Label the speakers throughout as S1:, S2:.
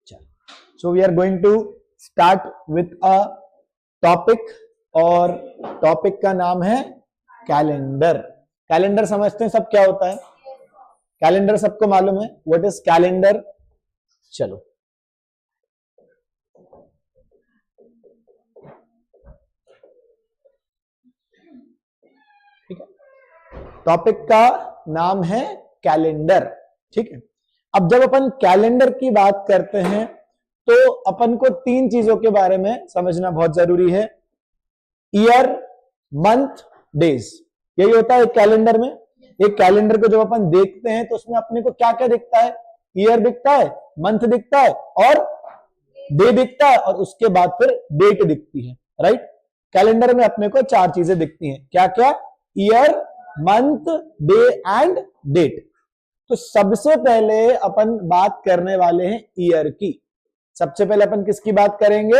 S1: चलो, so we are going to start with a topic, और topic का नाम है कैलेंडर। कैलेंडर समझते हैं सब क्या होता है? कैलेंडर सबको मालूम है, व्हाट इज कैलेंडर? चलो, ठीक है, टॉपिक का नाम है कैलेंडर। ठीक है, अब जब अपन कैलेंडर की बात करते हैं तो अपन को तीन चीजों के बारे में समझना बहुत जरूरी है। ईयर, मंथ, डेज, यही होता है कैलेंडर में। एक कैलेंडर को जब अपन देखते हैं तो उसमें अपने को क्या क्या दिखता है? ईयर दिखता है, मंथ दिखता है और डे दिखता है, और उसके बाद फिर डेट दिखती है। राइट, कैलेंडर में अपने को चार चीजें दिखती हैं। क्या क्या? Year, month, day and date. तो सबसे पहले अपन बात करने वाले हैं ईयर की। सबसे पहले अपन किसकी बात करेंगे?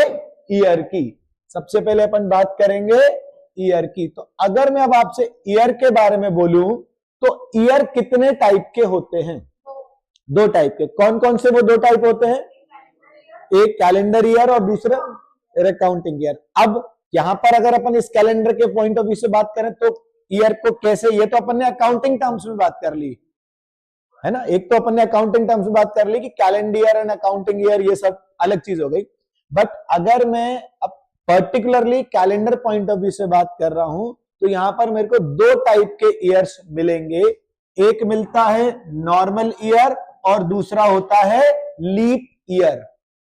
S1: ईयर की। सबसे पहले अपन बात करेंगे ईयर की। तो अगर मैं अब आपसे ईयर के बारे में बोलूं तो ईयर कितने टाइप के होते हैं? दो टाइप के। कौन कौन से वो दो टाइप होते हैं? एक कैलेंडर ईयर और दूसरा अकाउंटिंग ईयर। अब यहां पर अगर अपन इस कैलेंडर के पॉइंट ऑफ व्यू से बात करें तो ईयर को कैसे, ये तो अपन ने अकाउंटिंग टर्म्स में बात कर ली है ना। एक तो अपन ने अकाउंटिंग टर्म्स में बात कर ली कि calendar year and accounting year, ये सब अलग चीज हो गई। बट अगर मैं अब particularly calendar point of view से बात कर रहा हूं तो यहां पर मेरे को दो टाइप के ईयर्स मिलेंगे। एक मिलता है नॉर्मल ईयर और दूसरा होता है लीप ईयर।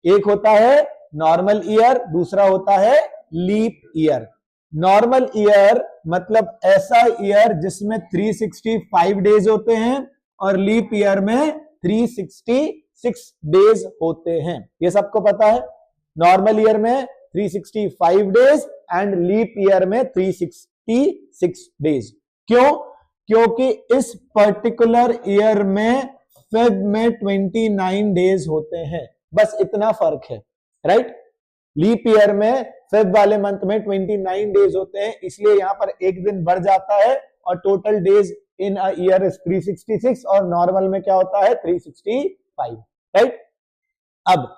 S1: एक होता है नॉर्मल ईयर, दूसरा होता है लीप ईयर। नॉर्मल ईयर मतलब ऐसा ईयर जिसमें 365 डेज होते हैं और लीप ईयर में 366 डेज होते हैं। ये सबको पता है। नॉर्मल ईयर में 365 डेज एंड लीप ईयर में 366 डेज। क्यों? क्योंकि इस पर्टिकुलर ईयर में फेब में 29 डेज होते हैं, बस इतना फर्क है। राइट, लीप ईयर में फेब वाले मंथ में 29 डेज होते हैं, इसलिए यहां पर एक दिन बढ़ जाता है और total days in a year is 366, और नॉर्मल में क्या होता है? 365। राइट, अब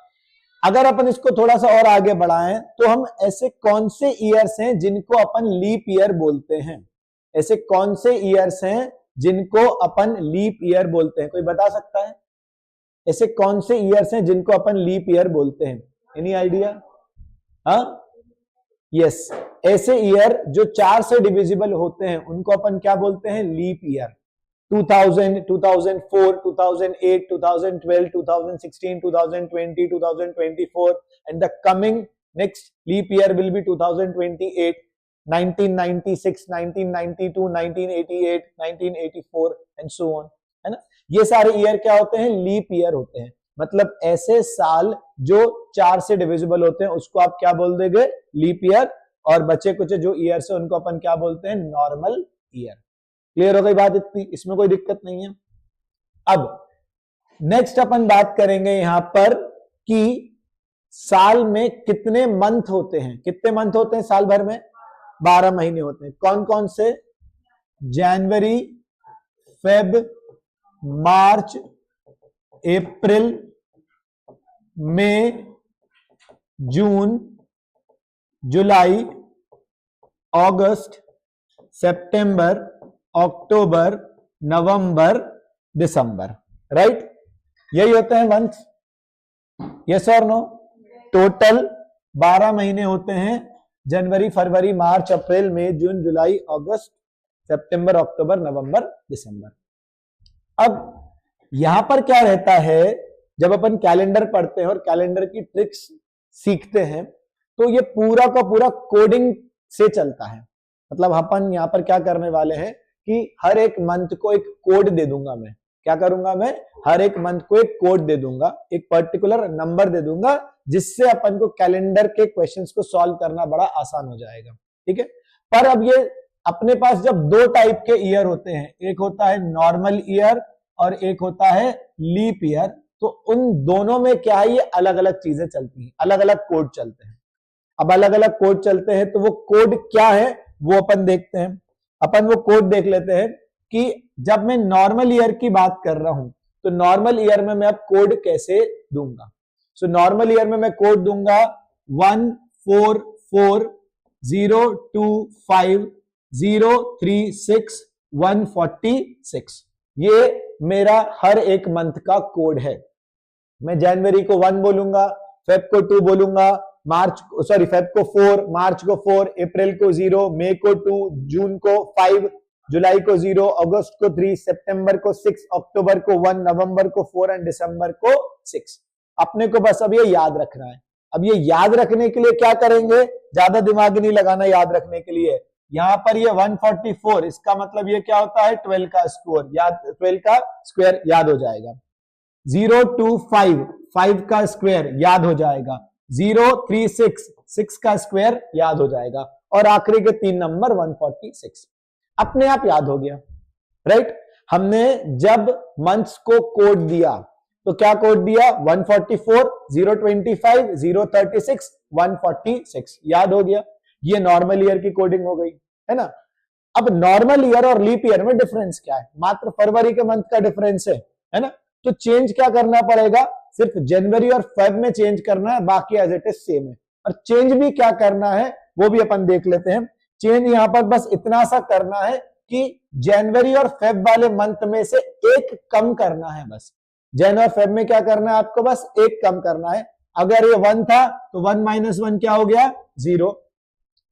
S1: अगर अपन इसको थोड़ा सा और आगे बढ़ाएं तो हम ऐसे कौन से ईयर्स हैं जिनको अपन लीप ईयर बोलते हैं? ऐसे कौन से ईयर्स हैं जिनको अपन लीप ईयर बोलते हैं? कोई बता सकता है? ऐसे कौन से ईयर्स हैं जिनको अपन लीप ईयर बोलते हैं? Any idea? हाँ, यस, ऐसे ईयर जो 4 से डिविजिबल होते हैं उनको अपन क्या बोलते हैं? Leap year. 2000, 2004, 2008, 2012, 2016, 2020, 2024, and the coming next leap year will be 2028, 1996, 1992, 1988, 1984 and so on, है ना। ये सारे ईयर क्या होते हैं? लीप ईयर होते हैं। मतलब ऐसे साल जो 4 से डिविजिबल होते हैं उसको आप क्या बोल देंगे? Leap year. और बचे कुछ जो ईयर से उनको अपन क्या बोलते हैं? Normal year. क्लियर हो गई बात इतनी? इसमें कोई दिक्कत नहीं है। अब नेक्स्ट अपन बात करेंगे यहां पर कि साल में कितने मंथ होते हैं। कितने मंथ होते हैं साल भर में? 12 महीने होते हैं। कौन कौन से? जनवरी, फेब, मार्च, अप्रैल, मई, जून, जुलाई, अगस्त, सितंबर, अक्टूबर, नवंबर, दिसंबर। राइट, यही होते हैं मंथ। यस और नो? टोटल 12 महीने होते हैं। जनवरी, फरवरी, मार्च, अप्रैल, मई, जून, जुलाई, अगस्त, सितंबर, अक्टूबर, नवंबर, दिसंबर। अब यहां पर क्या रहता है, जब अपन कैलेंडर पढ़ते हैं और कैलेंडर की ट्रिक्स सीखते हैं तो ये पूरा का पूरा कोडिंग से चलता है। मतलब अपन यहां पर क्या करने वाले हैं कि हर एक मंथ को एक कोड दे दूंगा। मैं क्या करूंगा? मैं हर एक मंथ को एक कोड दे दूंगा, एक पर्टिकुलर नंबर दे दूंगा, जिससे अपन को कैलेंडर के क्वेश्चंस को सॉल्व करना बड़ा आसान हो जाएगा। ठीक है, पर अब ये अपने पास जब दो टाइप के ईयर होते हैं, एक होता है नॉर्मल ईयर और एक होता है लीप ईयर, तो उन दोनों में क्या है? ये अलग अलग चीजें चलती हैं, अलग अलग कोड चलते हैं। अब अलग अलग कोड चलते हैं तो वो कोड क्या है वो अपन देखते हैं। अपन वो कोड देख लेते हैं कि जब मैं नॉर्मल ईयर की बात कर रहा हूं तो नॉर्मल ईयर में मैं अब कोड कैसे दूंगा। सो नॉर्मल ईयर में मैं कोड दूंगा 144025036 ये मेरा हर एक मंथ का कोड है। मैं जनवरी को 1 बोलूंगा, फेब को 2 बोलूंगा, फेब को 4, मार्च को 4, अप्रैल को 0, मई को 2, जून को 5, जुलाई को 0, अगस्त को 3, सितंबर को 6, अक्टूबर को 1, नवंबर को 4 एंड दिसंबर को 6। अपने को बस अब ये याद रखना है। अब ये याद रखने के लिए क्या करेंगे, ज्यादा दिमाग नहीं लगाना याद रखने के लिए। यहां पर ये 144, इसका मतलब ये क्या होता है 12 का स्क्वायर याद हो जाएगा। 025, 5 का स्क्वायर याद हो जाएगा। 036, 6 का स्क्वायर याद हो जाएगा। और आखिरी के 3 नंबर 146 अपने आप याद हो गया, राइट। हमने जब मंथ्स को कोड दिया तो क्या कोड दिया, 144, 025, 036, 146 याद हो गया। ये नॉर्मल ईयर की कोडिंग हो गई, है ना। अब नॉर्मल ईयर और लीप ईयर में डिफरेंस क्या है, मात्र फरवरी के मंथ का डिफरेंस है ना। तो चेंज क्या करना पड़ेगा, सिर्फ जनवरी और फेब में चेंज करना है, बाकी एज इट इज सेम है। और चेंज भी क्या करना है वो भी अपन देख लेते हैं। चेंज यहां पर बस इतना सा करना है कि जनवरी और फेब वाले मंथ में से एक कम करना है। बस जन और फेब में क्या करना है आपको, बस एक कम करना है। अगर ये 1 था तो 1 - 1 क्या हो गया 0।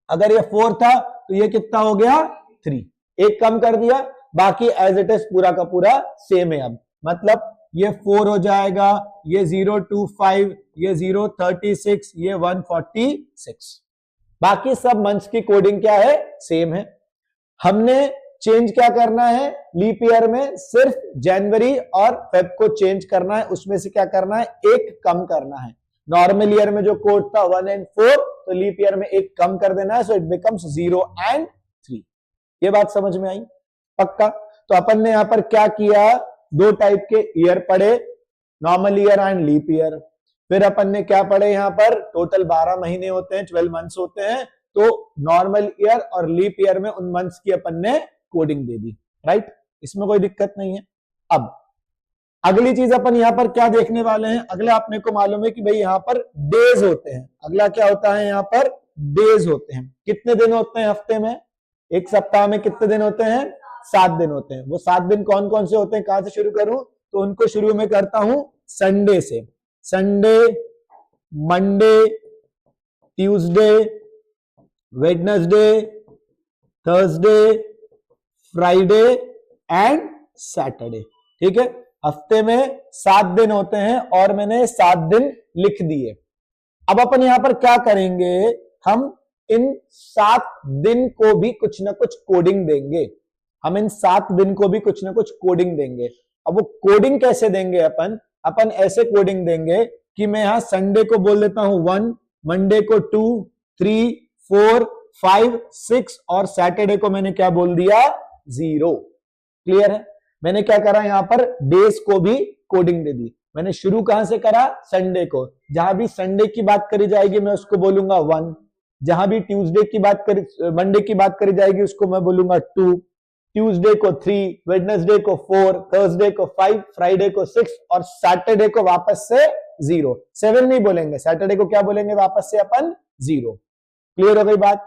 S1: अगर ये 4 था तो ये कितना हो गया 3, एक कम कर दिया, बाकी एज इट इज पूरा का पूरा सेम है। अब मतलब ये 4 हो जाएगा, ये 025, ये 036, ये 146। बाकी सब मंथ्स की कोडिंग क्या है, सेम है। हमने चेंज क्या करना है, लीप ईयर में सिर्फ जनवरी और फेब को चेंज करना है, उसमें से क्या करना है, एक कम करना है। नॉर्मल ईयर में जो कोड था 1 और 4, तो लीप ईयर में एक कम कर देना है, सो इट बिकम्स 0 और 3। ये बात समझ में आई पक्का। तो अपन ने यहां पर क्या किया, 2 टाइप के ईयर पढ़े, normal year and leap year. फिर अपन ने क्या पढ़े, यहां पर टोटल 12 महीने होते हैं, 12 मंथ्स होते हैं। तो नॉर्मल ईयर और लीप ईयर में उन मंथ्स की अपन ने कोडिंग दे दी, राइट। इसमें कोई दिक्कत नहीं है। अब अगली चीज अपन यहां पर क्या देखने वाले हैं, अगला अपने को मालूम है कि भाई यहां पर डेज होते हैं। अगला क्या होता है, यहां पर डेज होते हैं। कितने दिन होते हैं हफ्ते में, एक सप्ताह में कितने दिन होते हैं, 7 दिन होते हैं। वो 7 दिन कौन कौन से होते हैं, कहां से शुरू करूं, तो उनको शुरू में करता हूं संडे से। Sunday, Monday, Tuesday, Wednesday, Thursday, Friday and Saturday. ठीक है, हफ्ते में 7 दिन होते हैं और मैंने 7 दिन लिख दिए। अब अपन यहां पर क्या करेंगे, हम इन 7 दिन को भी कुछ ना कुछ कोडिंग देंगे। हम इन 7 दिन को भी कुछ ना कुछ कोडिंग देंगे। अब वो कोडिंग कैसे देंगे, अपन ऐसे कोडिंग देंगे कि मैं यहां संडे को बोल देता हूं 1, मंडे को 2, 3, 4, 5, 6 और सैटरडे को मैंने क्या बोल दिया 0। क्लियर है। मैंने क्या करा, यहां पर डेज को भी कोडिंग दे दी। मैंने शुरू कहां से करा, संडे को। जहां भी संडे की बात करी जाएगी मैं उसको बोलूंगा 1। जहां भी ट्यूसडे की बात करी, मंडे की बात करी जाएगी उसको मैं बोलूंगा 2, ट्यूसडे को 3, वेडनेसडे को 4, थर्सडे को 5, फ्राइडे को 6 और सैटरडे को वापस से 0। 7 नहीं बोलेंगे, सैटरडे को क्या बोलेंगे वापस से अपन 0। क्लियर हो गई बात।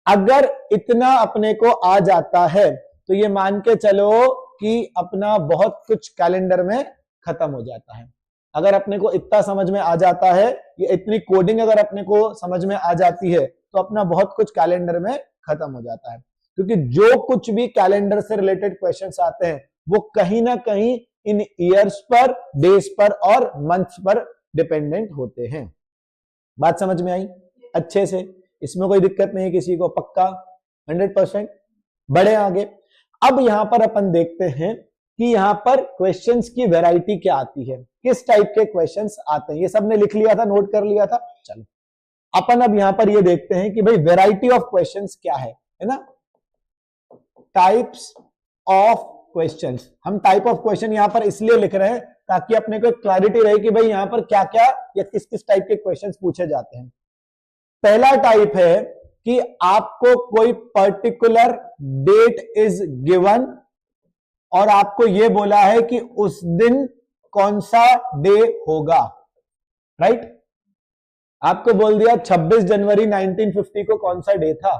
S1: अगर इतना अपने को आ जाता है तो ये मान के चलो कि अपना बहुत कुछ कैलेंडर में खत्म हो जाता है। अगर अपने को इतना समझ में आ जाता है, ये इतनी कोडिंग अगर अपने को समझ में आ जाती है तो अपना बहुत कुछ कैलेंडर में खत्म हो जाता है। क्योंकि जो कुछ भी कैलेंडर से रिलेटेड क्वेश्चंस आते हैं वो कहीं ना कहीं इन ईयर्स पर, डेज पर और मंथ्स पर डिपेंडेंट होते हैं। बात समझ में आई अच्छे से, इसमें कोई दिक्कत नहीं किसी को, पक्का 100%। बढ़े आगे। अब यहां पर अपन देखते हैं कि यहां पर क्वेश्चंस की वैरायटी क्या आती है, किस टाइप के क्वेश्चंस आते हैं। ये सबने लिख लिया था, नोट कर लिया था। चलो अपन अब यहां पर ये देखते हैं कि भाई वैरायटी ऑफ क्वेश्चंस क्या है ना। टाइप्स ऑफ क्वेश्चंस, हम टाइप ऑफ क्वेश्चन यहां पर इसलिए लिख रहे हैं ताकि अपने को क्लैरिटी रहे कि भाई यहां पर क्या क्या या किस किस टाइप के क्वेश्चंस पूछे जाते हैं। पहला टाइप है कि आपको कोई पर्टिकुलर डेट इज गिवन और आपको यह बोला है कि उस दिन कौन सा डे होगा। राइट। आपको बोल दिया 26 जनवरी 1950 को कौन सा डे था,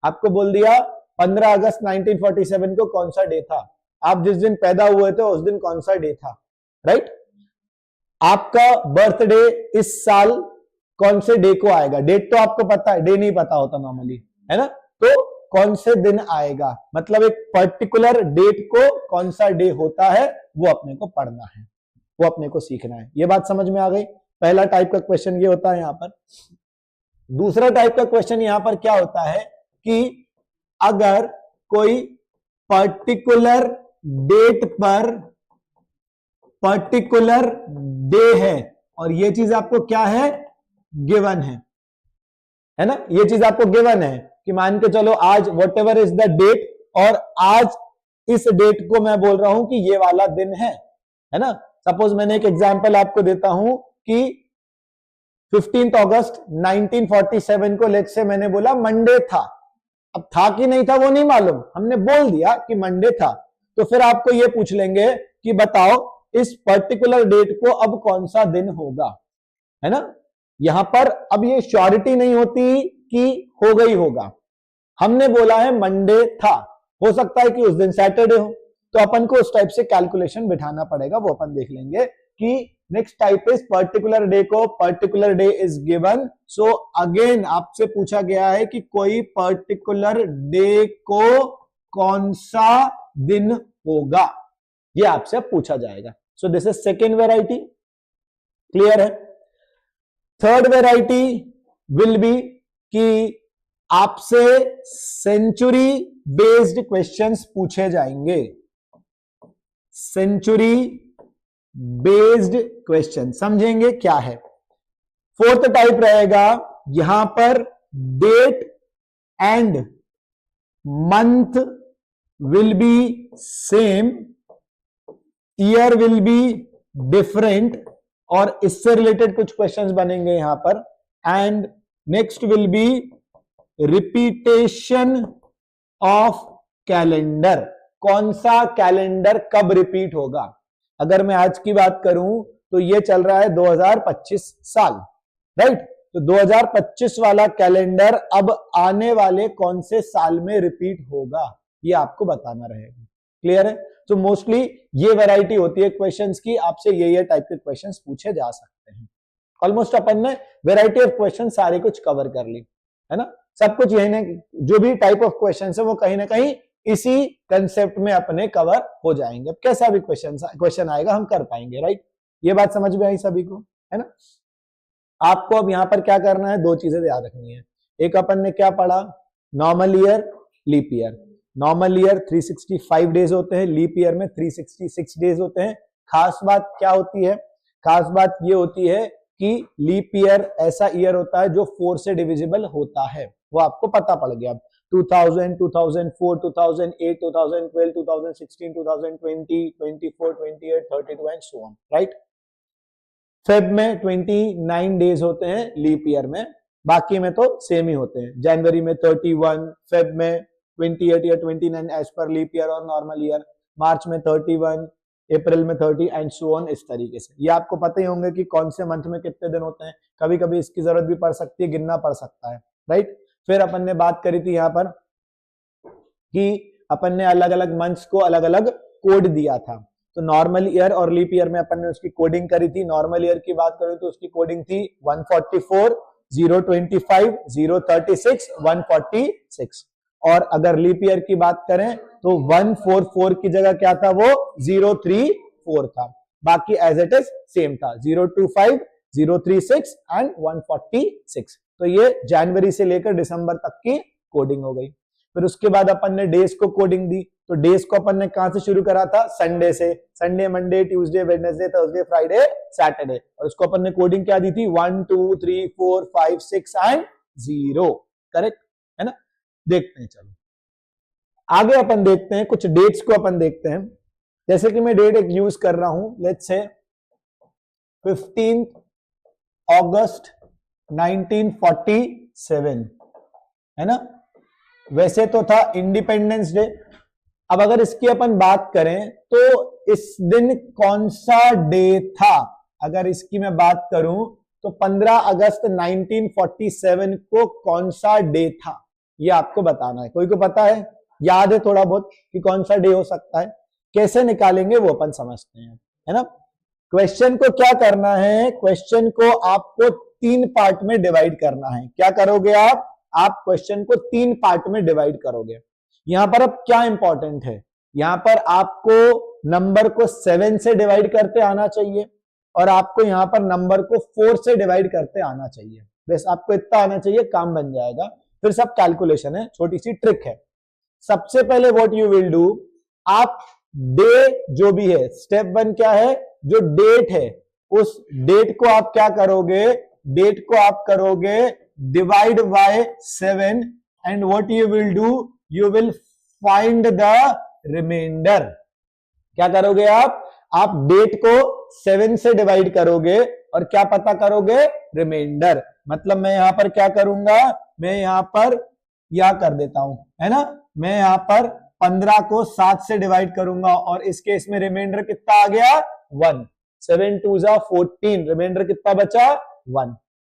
S1: आपको बोल दिया 15 अगस्त 1947 को कौन सा डे था, आप जिस दिन पैदा हुए थे उस दिन कौन सा डे था, राइट। आपका बर्थडे इस साल कौन से डे को आएगा, डेट तो आपको पता है, डे नहीं पता होता नॉर्मली, है ना, तो कौन से दिन आएगा, मतलब एक पर्टिकुलर डेट को कौन सा डे होता है वो अपने को पढ़ना है, वो अपने को सीखना है। ये बात समझ में आ गई। पहला टाइप का क्वेश्चन ये होता है यहां पर। दूसरा टाइप का क्वेश्चन यहां पर क्या होता है कि अगर कोई पर्टिकुलर डेट पर पर्टिकुलर डे है और ये चीज आपको क्या है, गिवन है ना, ये चीज आपको गिवन है कि मान के चलो आज whatever is the date, और आज इस डेट को मैं बोल रहा हूं कि ये वाला दिन है ना। सपोज मैंने एक एग्जांपल आपको देता हूं कि 15 अगस्त 1947 को लेट से मैंने बोला मंडे था। अब था कि नहीं था वो नहीं मालूम, हमने बोल दिया कि मंडे था, तो फिर आपको ये पूछ लेंगे कि बताओ इस पर्टिकुलर डेट को अब कौन सा दिन होगा, है ना। यहां पर अब ये श्योरिटी नहीं होती कि हो गई होगा, हमने बोला है मंडे था, हो सकता है कि उस दिन सैटरडे हो, तो अपन को उस टाइप से कैलकुलेशन बिठाना पड़ेगा, वो अपन देख लेंगे कि next type is particular day को particular day is given. So again आपसे पूछा गया है कि कोई पर्टिकुलर डे को कौन सा दिन होगा, ये आपसे पूछा जाएगा। So this is second variety, clear है। थर्ड वेराइटी विल बी कि आपसे सेंचुरी बेस्ड क्वेश्चंस पूछे जाएंगे, सेंचुरी बेस्ड क्वेश्चन, समझेंगे क्या है। फोर्थ टाइप रहेगा यहां पर date and month will be same, year will be different, और इससे रिलेटेड कुछ क्वेश्चंस बनेंगे यहां पर। And next will be repetition of calendar, कौन सा कैलेंडर कब रिपीट होगा। अगर मैं आज की बात करूं तो ये चल रहा है 2025 साल, राइट, तो 2025 वाला कैलेंडर अब आने वाले कौन से साल में रिपीट होगा, ये आपको बताना रहेगा, क्लियर है। तो मोस्टली ये वैरायटी होती है क्वेश्चंस की, आपसे ये टाइप के क्वेश्चंस पूछे जा सकते हैं। ऑलमोस्ट अपन ने वैरायटी ऑफ क्वेश्चन सारे कुछ कवर कर ली, है ना, सब कुछ यही ना, जो भी टाइप ऑफ क्वेश्चन है वो कहीं ना कहीं इसी कंसेप्ट में अपने कवर हो जाएंगे। कैसा भी क्वेश्चन आएगा हम कर पाएंगे, राइट। ये बात समझ में आई सभी को, है ना। आपको अब यहां पर क्या करना है, दो चीजें याद रखनी है। एक अपन ने क्या पढ़ा, normal year, leap year. Normal year 365 days होते हैं, लीप ईयर में 366 डेज होते हैं। खास बात क्या होती है, खास बात ये होती है कि लीप ईयर ऐसा ईयर होता है जो 4 से डिविजिबल होता है, वो आपको पता पड़ गया। 2000, 2004, 2008, 2012, 2016, 2020, 24, 28, 32 and so on, right. Feb में 29 डेज होते हैं लीप ईयर में, बाकी में तो सेम ही होते हैं। जनवरी में 31, फेब में 28 या 29 एज पर लीप ईयर और नॉर्मल ईयर, मार्च में 31, अप्रैल में 30 एंड सो ऑन, इस तरीके से। ये आपको पता ही होंगे कि कौन से मंथ में कितने दिन होते हैं, कभी कभी इसकी जरूरत भी पड़ सकती है, गिनना पड़ सकता है, राइट। फिर अपन ने बात करी थी यहां पर कि अपन ने अलग अलग मंथ्स को अलग अलग कोड दिया था, तो नॉर्मल ईयर और लीप ईयर में अपन ने उसकी कोडिंग करी थी। नॉर्मल ईयर की बात करें तो उसकी कोडिंग थी 144, 025, 036, 146, और अगर लीप ईयर की बात करें तो 144 की जगह क्या था, वो 034 था, बाकी एज इट इज सेम था, 025, 036 एंड 146। तो ये जनवरी से लेकर दिसंबर तक की कोडिंग हो गई। फिर उसके बाद अपन ने डेज को कोडिंग दी, तो डेज को अपन ने कहां से शुरू करा था, संडे से। Sunday, Monday, Tuesday, Wednesday, Thursday, Friday, Saturday, और उसको अपन ने कोडिंग क्या दी थी, 1 2 3 4 5 6 एंड 0, करेक्ट है ना। देखते हैं, चलो आगे अपन देखते हैं, कुछ डेट्स को अपन देखते हैं। जैसे कि मैं डेट एक यूज कर रहा हूं, लेट्स से 15 अगस्त 1947, है ना। वैसे तो था इंडिपेंडेंस डे। अब अगर इसकी अपन बात करें तो इस दिन कौन सा डे था, अगर इसकी मैं बात करूं तो 15 अगस्त 1947 को कौन सा डे था, ये आपको बताना है। कोई को पता है, याद है थोड़ा बहुत कि कौन सा डे हो सकता है? कैसे निकालेंगे वो अपन समझते हैं, है ना। क्वेश्चन को क्या करना है, क्वेश्चन को आपको 3 पार्ट में डिवाइड करना है। क्या करोगे आप क्वेश्चन को 3 पार्ट में डिवाइड करोगे। यहां पर अब क्या इंपॉर्टेंट है, यहां पर आपको नंबर को 7 से डिवाइड करते आना चाहिए और आपको यहां पर नंबर को 4 से डिवाइड करते आना चाहिए। बस आपको इतना आना चाहिए, काम बन जाएगा। फिर सब कैलकुलेशन है, छोटी सी ट्रिक है। सबसे पहले व्हाट यू विल डू, आप डे जो भी है, स्टेप 1 क्या है, जो डेट है उस डेट को आप क्या करोगे, डेट को आप करोगे divide by 7 and what you will do, you will find the reminder. क्या करोगे आप डेट को 7 से डिवाइड करोगे और क्या पता करोगे, रिमाइंडर। मतलब मैं यहां पर क्या करूंगा, मैं यहां पर या कर देता हूं, है ना, मैं यहां पर 15 को 7 से डिवाइड करूंगा और इस केस में रिमाइंडर कितना आ गया, 1। 7 2 जा 14, रिमाइंडर कितना बचा, 1।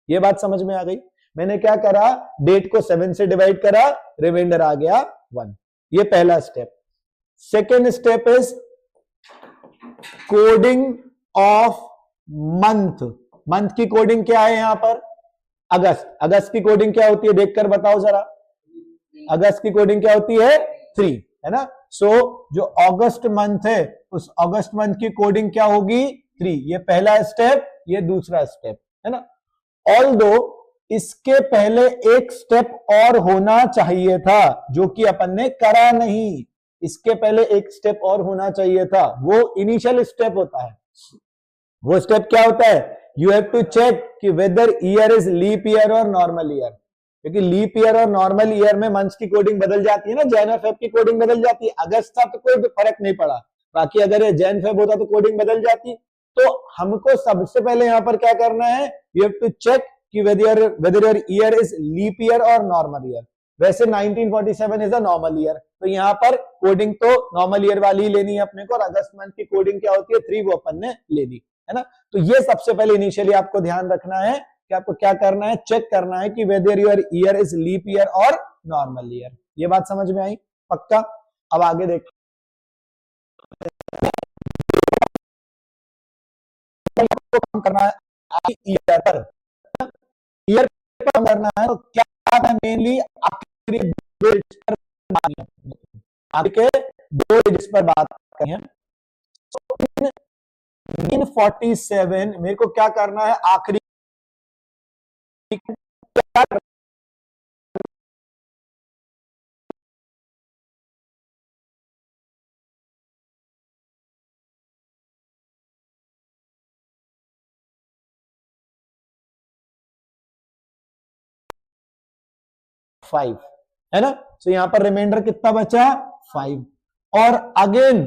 S1: ये बात समझ में आ गई। मैंने क्या करा, डेट को 7 से डिवाइड करा, रिमाइंडर आ गया 1। ये पहला step. Second step is coding of month. Month की कोडिंग क्या है यहां पर, अगस्त। अगस्त की कोडिंग क्या होती है, देखकर बताओ जरा। अगस्त की कोडिंग क्या होती है, 3, है ना। सो जो अगस्त मंथ है उस अगस्त मंथ की कोडिंग क्या होगी, 3। ये पहला स्टेप, ये दूसरा स्टेप, है ना। ऑल्दो इसके पहले एक स्टेप और होना चाहिए था जो कि अपन ने करा नहीं। इसके पहले एक स्टेप और होना चाहिए था, वो इनिशियल स्टेप होता है। वो स्टेप क्या होता है, यू हैव टू चेक कि whether year is leap year और नॉर्मल ईयर। क्योंकि लीप ईयर और नॉर्मल ईयर में मंथ्स की कोडिंग बदल जाती है ना, जैन और फेब की कोडिंग बदल जाती है। अगस्त था तो कोई फर्क नहीं पड़ा, बाकी अगर ये जैन फेब होता तो कोडिंग बदल जाती। तो हमको सबसे पहले यहां पर क्या करना है, यू हैव टू चेक कि whether your year is leap year और नॉर्मल ईयर। वैसे 1947 इज अ नॉर्मल ईयर, तो यहां पर कोडिंग तो नॉर्मल ईयर वाली ही लेनी है अपने को, और अगस्त मंथ की कोडिंग क्या होती है, 3, वो अपन ने ले ली, है ना। तो ये सबसे पहले इनिशियली आपको ध्यान रखना है कि आपको क्या करना है, चेक करना है कि whether your year is leap year और नॉर्मल ईयर। ये बात समझ में आई, पक्का। अब आगे देख काम करना है ईयर पर, ईयर पर काम करना है। तो क्या है, मेनली आखिरी 2 डिजिट पर आगे 2 डिजिट पर बात करें। 1947 मेरे को क्या करना है, आखिरी क्या 5, है ना। तो यहां पर रिमाइंडर कितना बचा, 5। और अगेन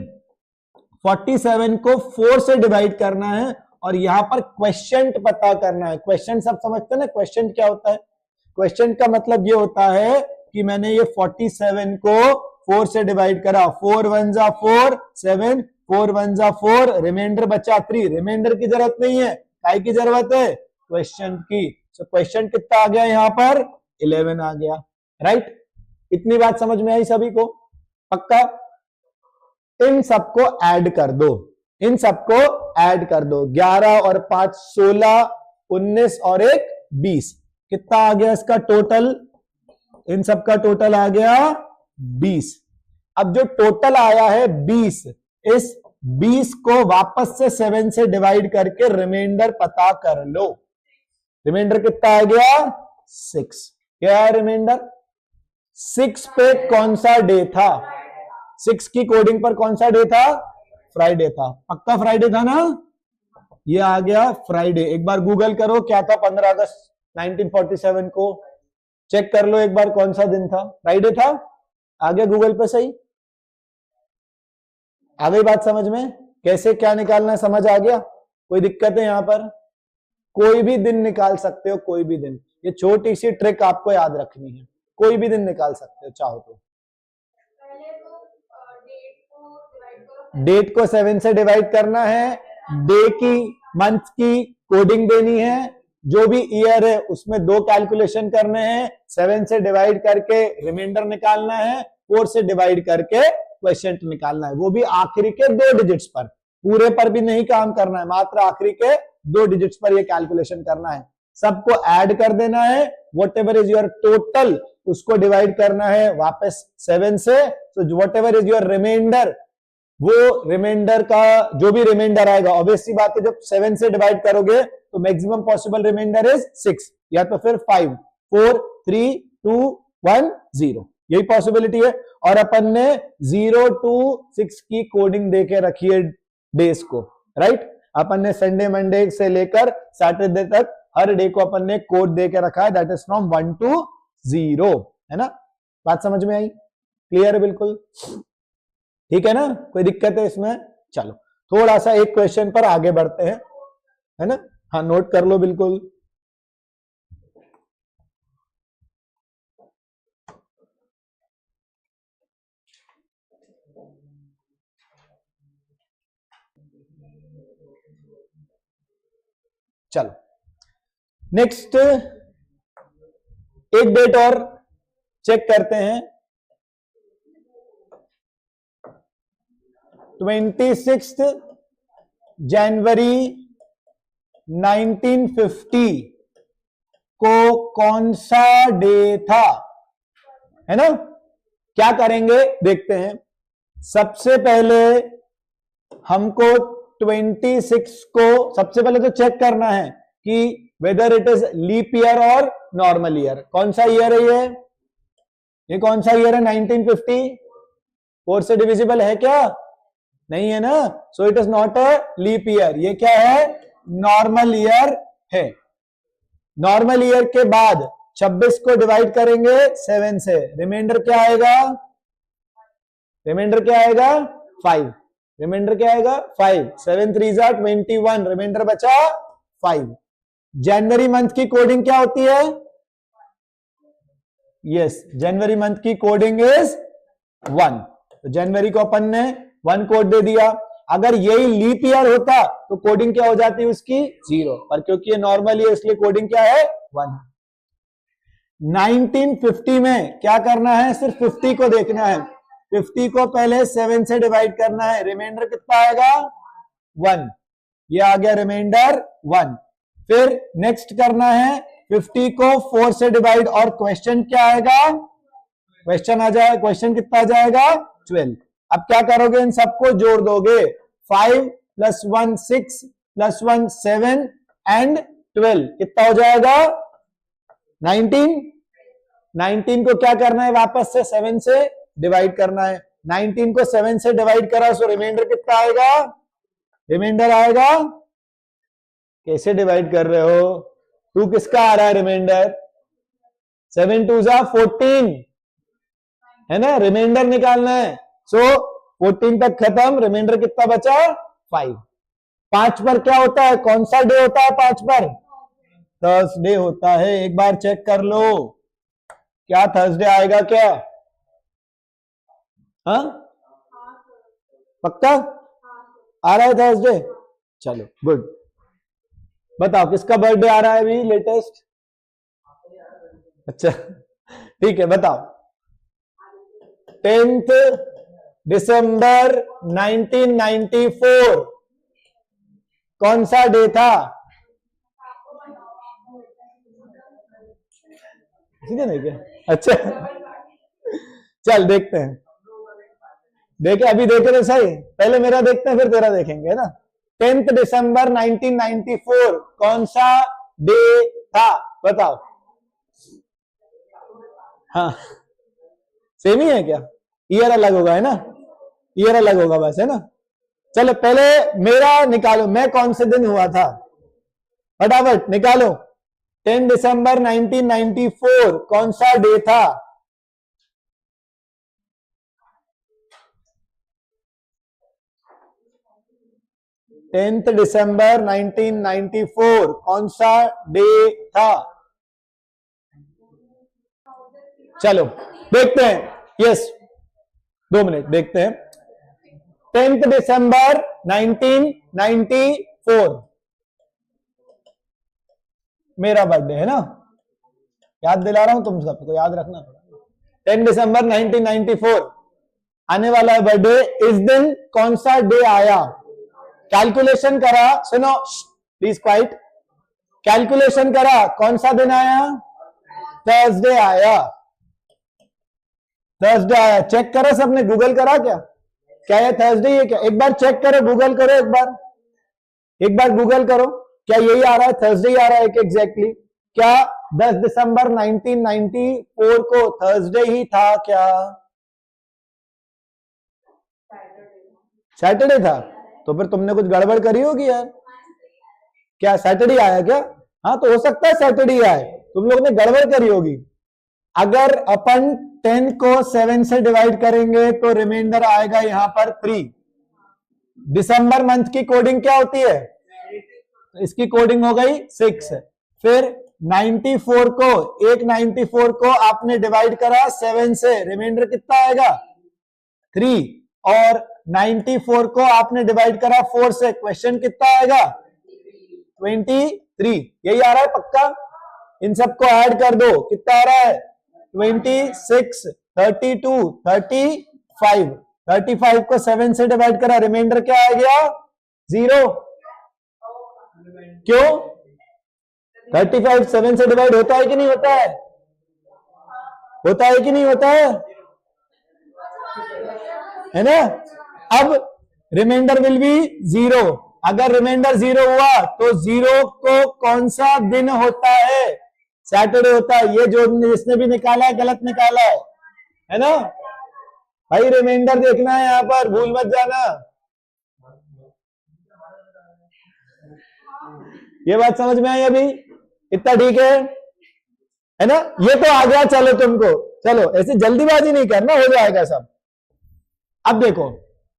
S1: 47 को 4 से डिवाइड करना है और यहां पर क्वेश्चन पता करना है। क्वेश्चन सब समझते हैं ना, क्वेश्चन क्या होता है, क्वेश्चन का मतलब ये होता है कि मैंने ये 47 को 4 से डिवाइड करा, 4 1 जा 4, 7, 4 1 जा 4, रिमाइंडर बचा 3। रिमाइंडर की जरूरत नहीं है, काय की जरूरत है, क्वेश्चन की। तो क्वेश्चन कितना आ गया यहां पर, 11 आ गया, राइट। इतनी बात समझ में आई सभी को, पक्का। इन सबको ऐड कर दो, इन सबको ऐड कर दो, 11 और 5 16, 19 और 1 20। कितना आ गया इसका टोटल, इन सबका टोटल आ गया 20। अब जो टोटल आया है 20, इस 20 को वापस से 7 से डिवाइड करके रिमाइंडर पता कर लो। रिमाइंडर कितना आ गया, 6। क्या है रिमाइंडर, 6 पे कौन सा डे था, 6 की कोडिंग पर कौन सा डे था, फ्राइडे था, पक्का फ्राइडे था ना। ये आ गया फ्राइडे। एक बार गूगल करो क्या था 15 अगस्त 1947 को, चेक कर लो एक बार कौन सा दिन था, फ्राइडे था। आ गया गूगल पे, सही आ गई बात समझ में, कैसे क्या निकालना समझ आ गया। कोई दिक्कत है यहां पर, कोई भी दिन निकाल सकते हो, कोई भी दिन। ये छोटी सी ट्रिक आपको याद रखनी है, कोई भी दिन निकाल सकते हो चाहो तो। डेट को 7 से डिवाइड करना है, डे की मंथ की कोडिंग देनी है, जो भी ईयर है उसमें 2 कैलकुलेशन करने हैं, 7 से डिवाइड करके रिमाइंडर निकालना है, 4 से डिवाइड करके क्वेश्चन निकालना है, वो भी आखिरी के 2 डिजिट्स पर, पूरे पर भी नहीं काम करना है, मात्र आखिरी के 2 डिजिट्स पर ये कैलकुलेशन करना है। सबको ऐड कर देना है, whatever is your total उसको डिवाइड करना है वापस 7 से, तो whatever is your reminder, वो रिमाइंडर का जो भी रिमाइंडर आएगा, ऑब्वियसली बात है जब 7 से डिवाइड करोगे तो मैक्सिमम पॉसिबल रिमाइंडर इज 6 या तो फिर 5, 4, 3, 2, 1, 0, यही पॉसिबिलिटी है। और अपन ने 0 to 6 की कोडिंग देके रखी है डेज को, राइट। अपन ने संडे मंडे से लेकर सैटरडे तक हर डे को अपन ने कोड देके रखा है, दैट इज फ्रॉम 1 to 0, है ना। बात समझ में आई? क्लियर है बिल्कुल? ठीक है ना, कोई दिक्कत है इसमें? चलो थोड़ा सा एक क्वेश्चन पर आगे बढ़ते हैं, है ना। हाँ, नोट कर लो बिल्कुल। चलो नेक्स्ट एक डेट और चेक करते हैं, 26 जनवरी 1950 को कौन सा डे था, है ना। क्या करेंगे देखते हैं। सबसे पहले हमको 26 को सबसे पहले तो चेक करना है कि whether it is leap year और नॉर्मल ईयर। कौन सा ईयर है ये कौन सा ईयर है? 1950 4 से डिविजिबल है क्या? नहीं है ना, so it is not a leap year. ये क्या है? नॉर्मल ईयर है। नॉर्मल ईयर के बाद 26 को डिवाइड करेंगे 7 से, रिमाइंडर क्या आएगा? रिमाइंडर क्या आएगा? 5। रिमाइंडर क्या आएगा? 5। 7 3 जा 21, रिमाइंडर बचा 5। जनवरी मंथ की कोडिंग क्या होती है? यस, जनवरी मंथ की कोडिंग इज 1। तो जनवरी को अपन ने 1 कोड दे दिया। अगर यही लीप ईयर होता तो कोडिंग क्या हो जाती है उसकी? 0, पर क्योंकि ये नॉर्मल है इसलिए कोडिंग क्या है? 1। 1950 में क्या करना है? सिर्फ 50 को देखना है। 50 को पहले 7 से डिवाइड करना है, रिमाइंडर कितना आएगा? 1। ये आ गया रिमाइंडर 1। फिर नेक्स्ट करना है 50 को 4 से डिवाइड, और क्वेश्चन क्या आएगा? क्वेश्चन आ जाए, क्वेश्चन कितना आ जाएगा? 12। अब क्या करोगे? इन सबको जोड़ दोगे। 5 + 1 6 + 1 7 एंड 12 कितना हो जाएगा? 19। 19 को क्या करना है? वापस से 7 से डिवाइड करना है। 19 को 7 से डिवाइड करा सो रिमाइंडर कितना आएगा? रिमाइंडर आएगा, कैसे डिवाइड कर रहे हो? 2 किसका आ रहा है रिमाइंडर? 7 2 जा 14, है ना। रिमाइंडर निकालना है, सो 14 तक खत्म, रिमाइंडर कितना बचा? 5। 5 पर क्या होता है? कौन सा डे होता है 5 पर? थर्सडे होता है। एक बार चेक कर लो, क्या थर्सडे आएगा क्या? हाँ पक्का आ रहा है थर्सडे? चलो गुड। बताओ किसका बर्थडे आ रहा है अभी लेटेस्ट? अच्छा ठीक है, बताओ। 10th दिसंबर 1994 कौन सा डे था? सीधे नहीं क्या? अच्छा चल देखते हैं, देखे अभी देखे तो सही, पहले मेरा देखते हैं फिर तेरा देखेंगे, है ना। 10th दिसंबर 1994 कौन सा डे था? बताओ। हाँ सेम ही है क्या? ईयर अलग होगा, है ना। ईयर अलग होगा बस, है ना। चलो पहले मेरा निकालो, मैं कौन से दिन हुआ था, फटाफट निकालो। 10 दिसंबर 1994 कौन सा डे था? टेंथ दिसंबर 1994 कौन सा डे था? चलो देखते हैं। यस 2 मिनट देखते हैं। 10th दिसंबर 1994 मेरा बर्थडे है ना, याद दिला रहा हूं तुम सबको, याद रखना। 10 दिसंबर 1994 आने वाला है बर्थडे। इस दिन कौन सा डे आया? कैलकुलेशन करा, सुनो प्लीज क्वाइट। कैलकुलेशन करा, कौन सा दिन आया? थर्सडे आया, थर्सडे आया। चेक करो सबने, गूगल करा क्या ये थर्सडे है क्या? एक बार चेक करो, गूगल करो एक बार गूगल करो, क्या यही आ रहा है? थर्सडे ही आ रहा है कि एग्जैक्टली? क्या 10 दिसंबर 1994 को थर्सडे ही था क्या? सैटरडे था? तो फिर तुमने कुछ गड़बड़ करी होगी यार। क्या सैटरडे आया क्या? हाँ तो हो सकता है सैटरडे आए, तुम लोग ने गड़बड़ करी होगी। अगर अपन 10 को 7 से डिवाइड करेंगे तो रिमाइंडर आएगा यहां पर 3। दिसंबर मंथ की कोडिंग क्या होती है? इसकी कोडिंग हो गई 6। फिर 94 को, एक 94 को आपने डिवाइड करा 7 से, रिमाइंडर कितना आएगा? 3। और 94 को आपने डिवाइड करा 4 से, क्वेश्चन कितना आएगा? 23। यही आ रहा है पक्का? इन सबको ऐड कर दो, कितना आ रहा है? 26, 32, 35। 35 को 7 से डिवाइड करा, रिमाइंडर क्या आ गया? 0। क्यों? 35 7 से डिवाइड होता है कि नहीं होता है? होता है कि नहीं होता है ना? अब रिमाइंडर विल बी 0। अगर रिमाइंडर 0 हुआ तो 0 को कौन सा दिन होता है? सैटरडे होता है। ये जो जिसने भी निकाला है गलत निकाला है ना भाई? रिमाइंडर देखना है यहां पर, भूल मत जाना। ये बात समझ में आई अभी? इतना ठीक है ना? ये तो आ गया। चलो तुमको, चलो ऐसे जल्दीबाजी नहीं करना, हो जाएगा सब। अब देखो,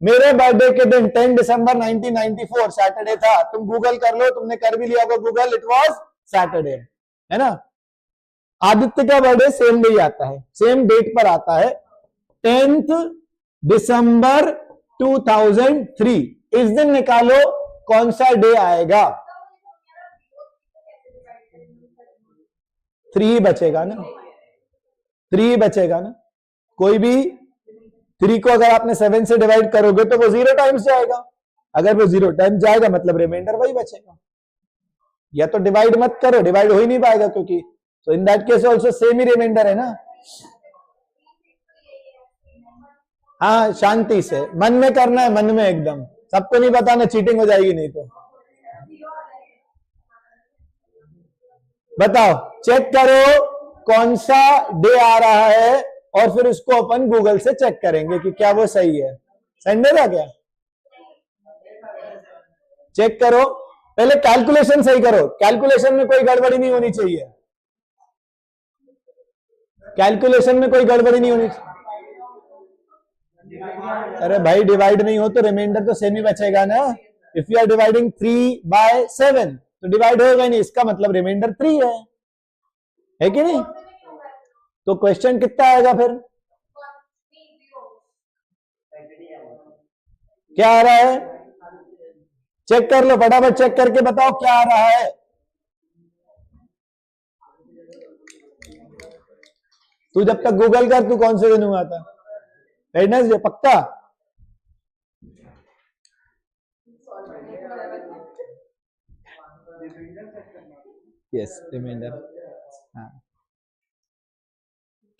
S1: मेरे बर्थडे के दिन 10 दिसंबर 1994 सैटरडे था। तुम गूगल कर लो, तुमने कर भी लिया होगा गूगल, इट वाज सैटरडे, है ना? आदित्य का बर्थडे सेम डे आता है, सेम डेट पर आता है, 10 दिसंबर 2003। इस दिन निकालो कौन सा डे आएगा? 3 बचेगा ना, 3 बचेगा ना। कोई भी 3 को अगर आपने 7 से डिवाइड करोगे तो वो 0 टाइम्स जाएगा। अगर वो 0 टाइम्स जाएगा मतलब रिमाइंडर वही बचेगा। या तो डिवाइड मत करो, डिवाइड हो ही नहीं पाएगा, क्योंकि तो in that case also same ही रिमाइंडर है ना। हाँ शांति से, मन में करना है, मन में एकदम, सबको नहीं बताना, चीटिंग हो जाएगी नहीं तो। बताओ, चेक करो कौन सा डे आ रहा है और फिर उसको अपन गूगल से चेक करेंगे कि क्या वो सही है। संडे था क्या? चेक करो, पहले कैलकुलेशन सही करो। कैलकुलेशन में कोई गड़बड़ी नहीं होनी चाहिए, कैलकुलेशन में कोई गड़बड़ी नहीं होनी चाहिए। अरे भाई डिवाइड नहीं हो तो रिमाइंडर तो सेम ही बचेगा ना। इफ यू आर डिवाइडिंग 3/7 तो डिवाइड होगा नहीं, इसका मतलब रिमाइंडर 3 है कि नहीं? तो क्वेश्चन कितना आएगा फिर? क्या आ रहा है? चेक कर लो, फटाफट चेक करके बताओ क्या आ रहा है। तू जब तक गूगल कर, तू कौन से दिन हुआ था? वेडनेसडे पक्का? Yes reminder. हाँ,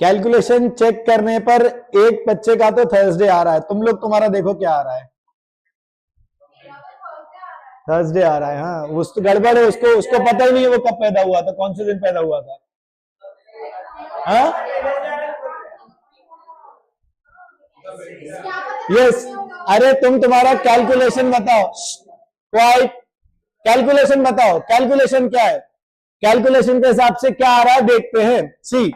S1: कैलकुलेशन चेक करने पर एक बच्चे का तो थर्सडे आ रहा है। तुम लोग, तुम्हारा देखो क्या आ रहा है? थर्सडे आ रहा है। हाँ, उस तो गड़बड़ है, उसको पता ही नहीं है वो कब पैदा हुआ था, कौन से दिन पैदा हुआ था। हाँ यस। अरे तुम तुम्हारा कैलकुलेशन बताओ, क्वाइट, कैलकुलेशन बताओ, कैलकुलेशन क्या है? कैलकुलेशन के हिसाब से क्या आ रहा है देखते हैं। सी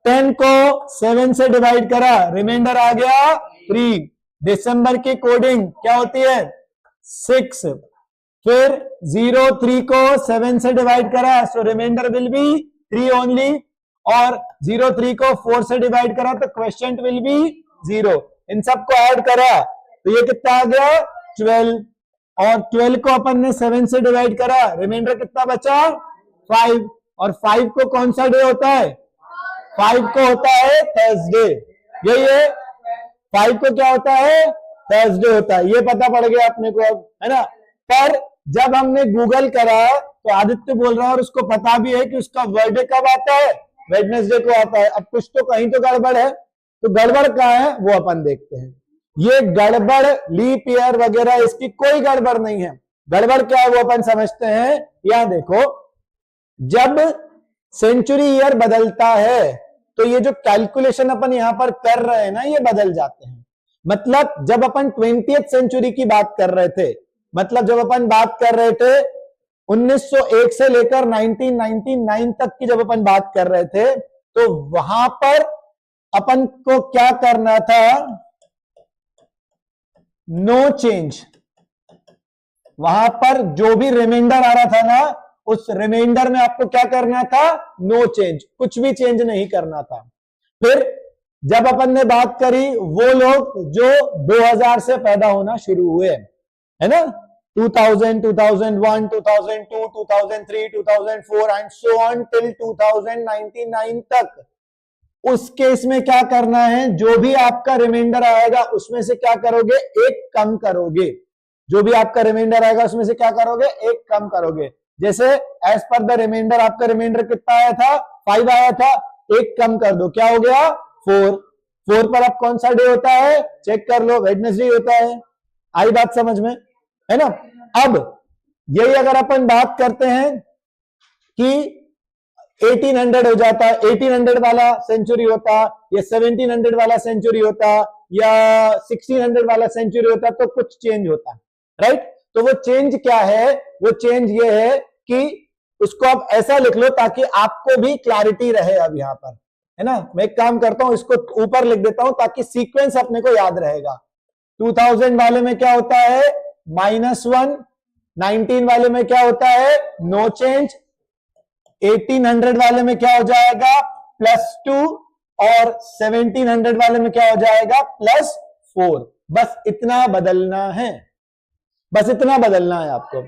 S1: 10 को 7 से डिवाइड करा, रिमाइंडर आ गया 3। दिसंबर की कोडिंग क्या होती है? 6। फिर 03 को 7 से डिवाइड करा, सो रिमाइंडर विल बी 3 ओनली। और 03 को 4 से डिवाइड करा तो क्वेश्चन विल बी 0। इन सबको ऐड करा तो ये कितना आ गया? 12। और 12 को अपन ने 7 से डिवाइड करा, रिमाइंडर कितना बचा? 5, और 5 को कौन सा डे होता है? 5 को होता है थर्सडे। यही है, 5 को क्या होता है? थर्सडे होता है। ये पता पड़ गया अपने को अब, है ना। पर जब हमने गूगल करा तो आदित्य बोल रहा है और उसको पता भी है कि उसका बर्थडे कब आता है? वेडनेसडे को आता है। अब कुछ तो कहीं तो गड़बड़ है, तो गड़बड़ कहाँ है वो अपन देखते हैं। ये गड़बड़ लीप ईयर वगैरह इसकी कोई गड़बड़ नहीं है। गड़बड़ क्या है वो अपन समझते हैं। यहां देखो, जब सेंचुरी ईयर बदलता है तो ये जो कैलकुलेशन अपन यहां पर कर रहे हैं ना, ये बदल जाते हैं। मतलब जब अपन 20th सेंचुरी की बात कर रहे थे, मतलब जब अपन बात कर रहे थे 1901 से लेकर 1999 तक की जब अपन बात कर रहे थे, तो वहां पर अपन को क्या करना था? No change. वहां पर जो भी रिमाइंडर आ रहा था ना, उस रिमाइंडर में आपको क्या करना था? नो चेंज, कुछ भी चेंज नहीं करना था। फिर जब अपन ने बात करी वो लोग जो 2000 से पैदा होना शुरू हुए, है ना, 2000, 2001, 2002, 2003, 2004 एंड सो ऑन टिल 2099 तक, उस केस में क्या करना है? जो भी आपका रिमाइंडर आएगा उसमें से क्या करोगे? एक कम करोगे। जो भी आपका रिमाइंडर आएगा उसमें से क्या करोगे? एक कम करोगे। जैसे एज पर द रिमाइंडर, आपका रिमाइंडर कितना आया था? 5 आया था, एक कम कर दो, क्या हो गया? 4। 4 पर अब कौन सा डे होता है? चेक कर लो, वेडनेसडे होता है। आई बात समझ में, है ना। अब यही अगर अपन बात करते हैं कि 1800 हो जाता, 1800 वाला सेंचुरी होता, या 1700 वाला सेंचुरी होता, या 1600 वाला सेंचुरी होता, तो कुछ चेंज होता, राइट। तो वो चेंज क्या है? वो चेंज ये है कि उसको आप ऐसा लिख लो ताकि आपको भी क्लैरिटी रहे। अब यहां पर, है ना, मैं एक काम करता हूं, इसको ऊपर लिख देता हूं ताकि सीक्वेंस अपने को याद रहेगा। 2000 वाले में क्या होता है? -1। 19 वाले में क्या होता है? No change. 1800 वाले में क्या हो जाएगा? +2। और 1700 वाले में क्या हो जाएगा? +4। बस इतना बदलना है, बस इतना बदलना है आपको।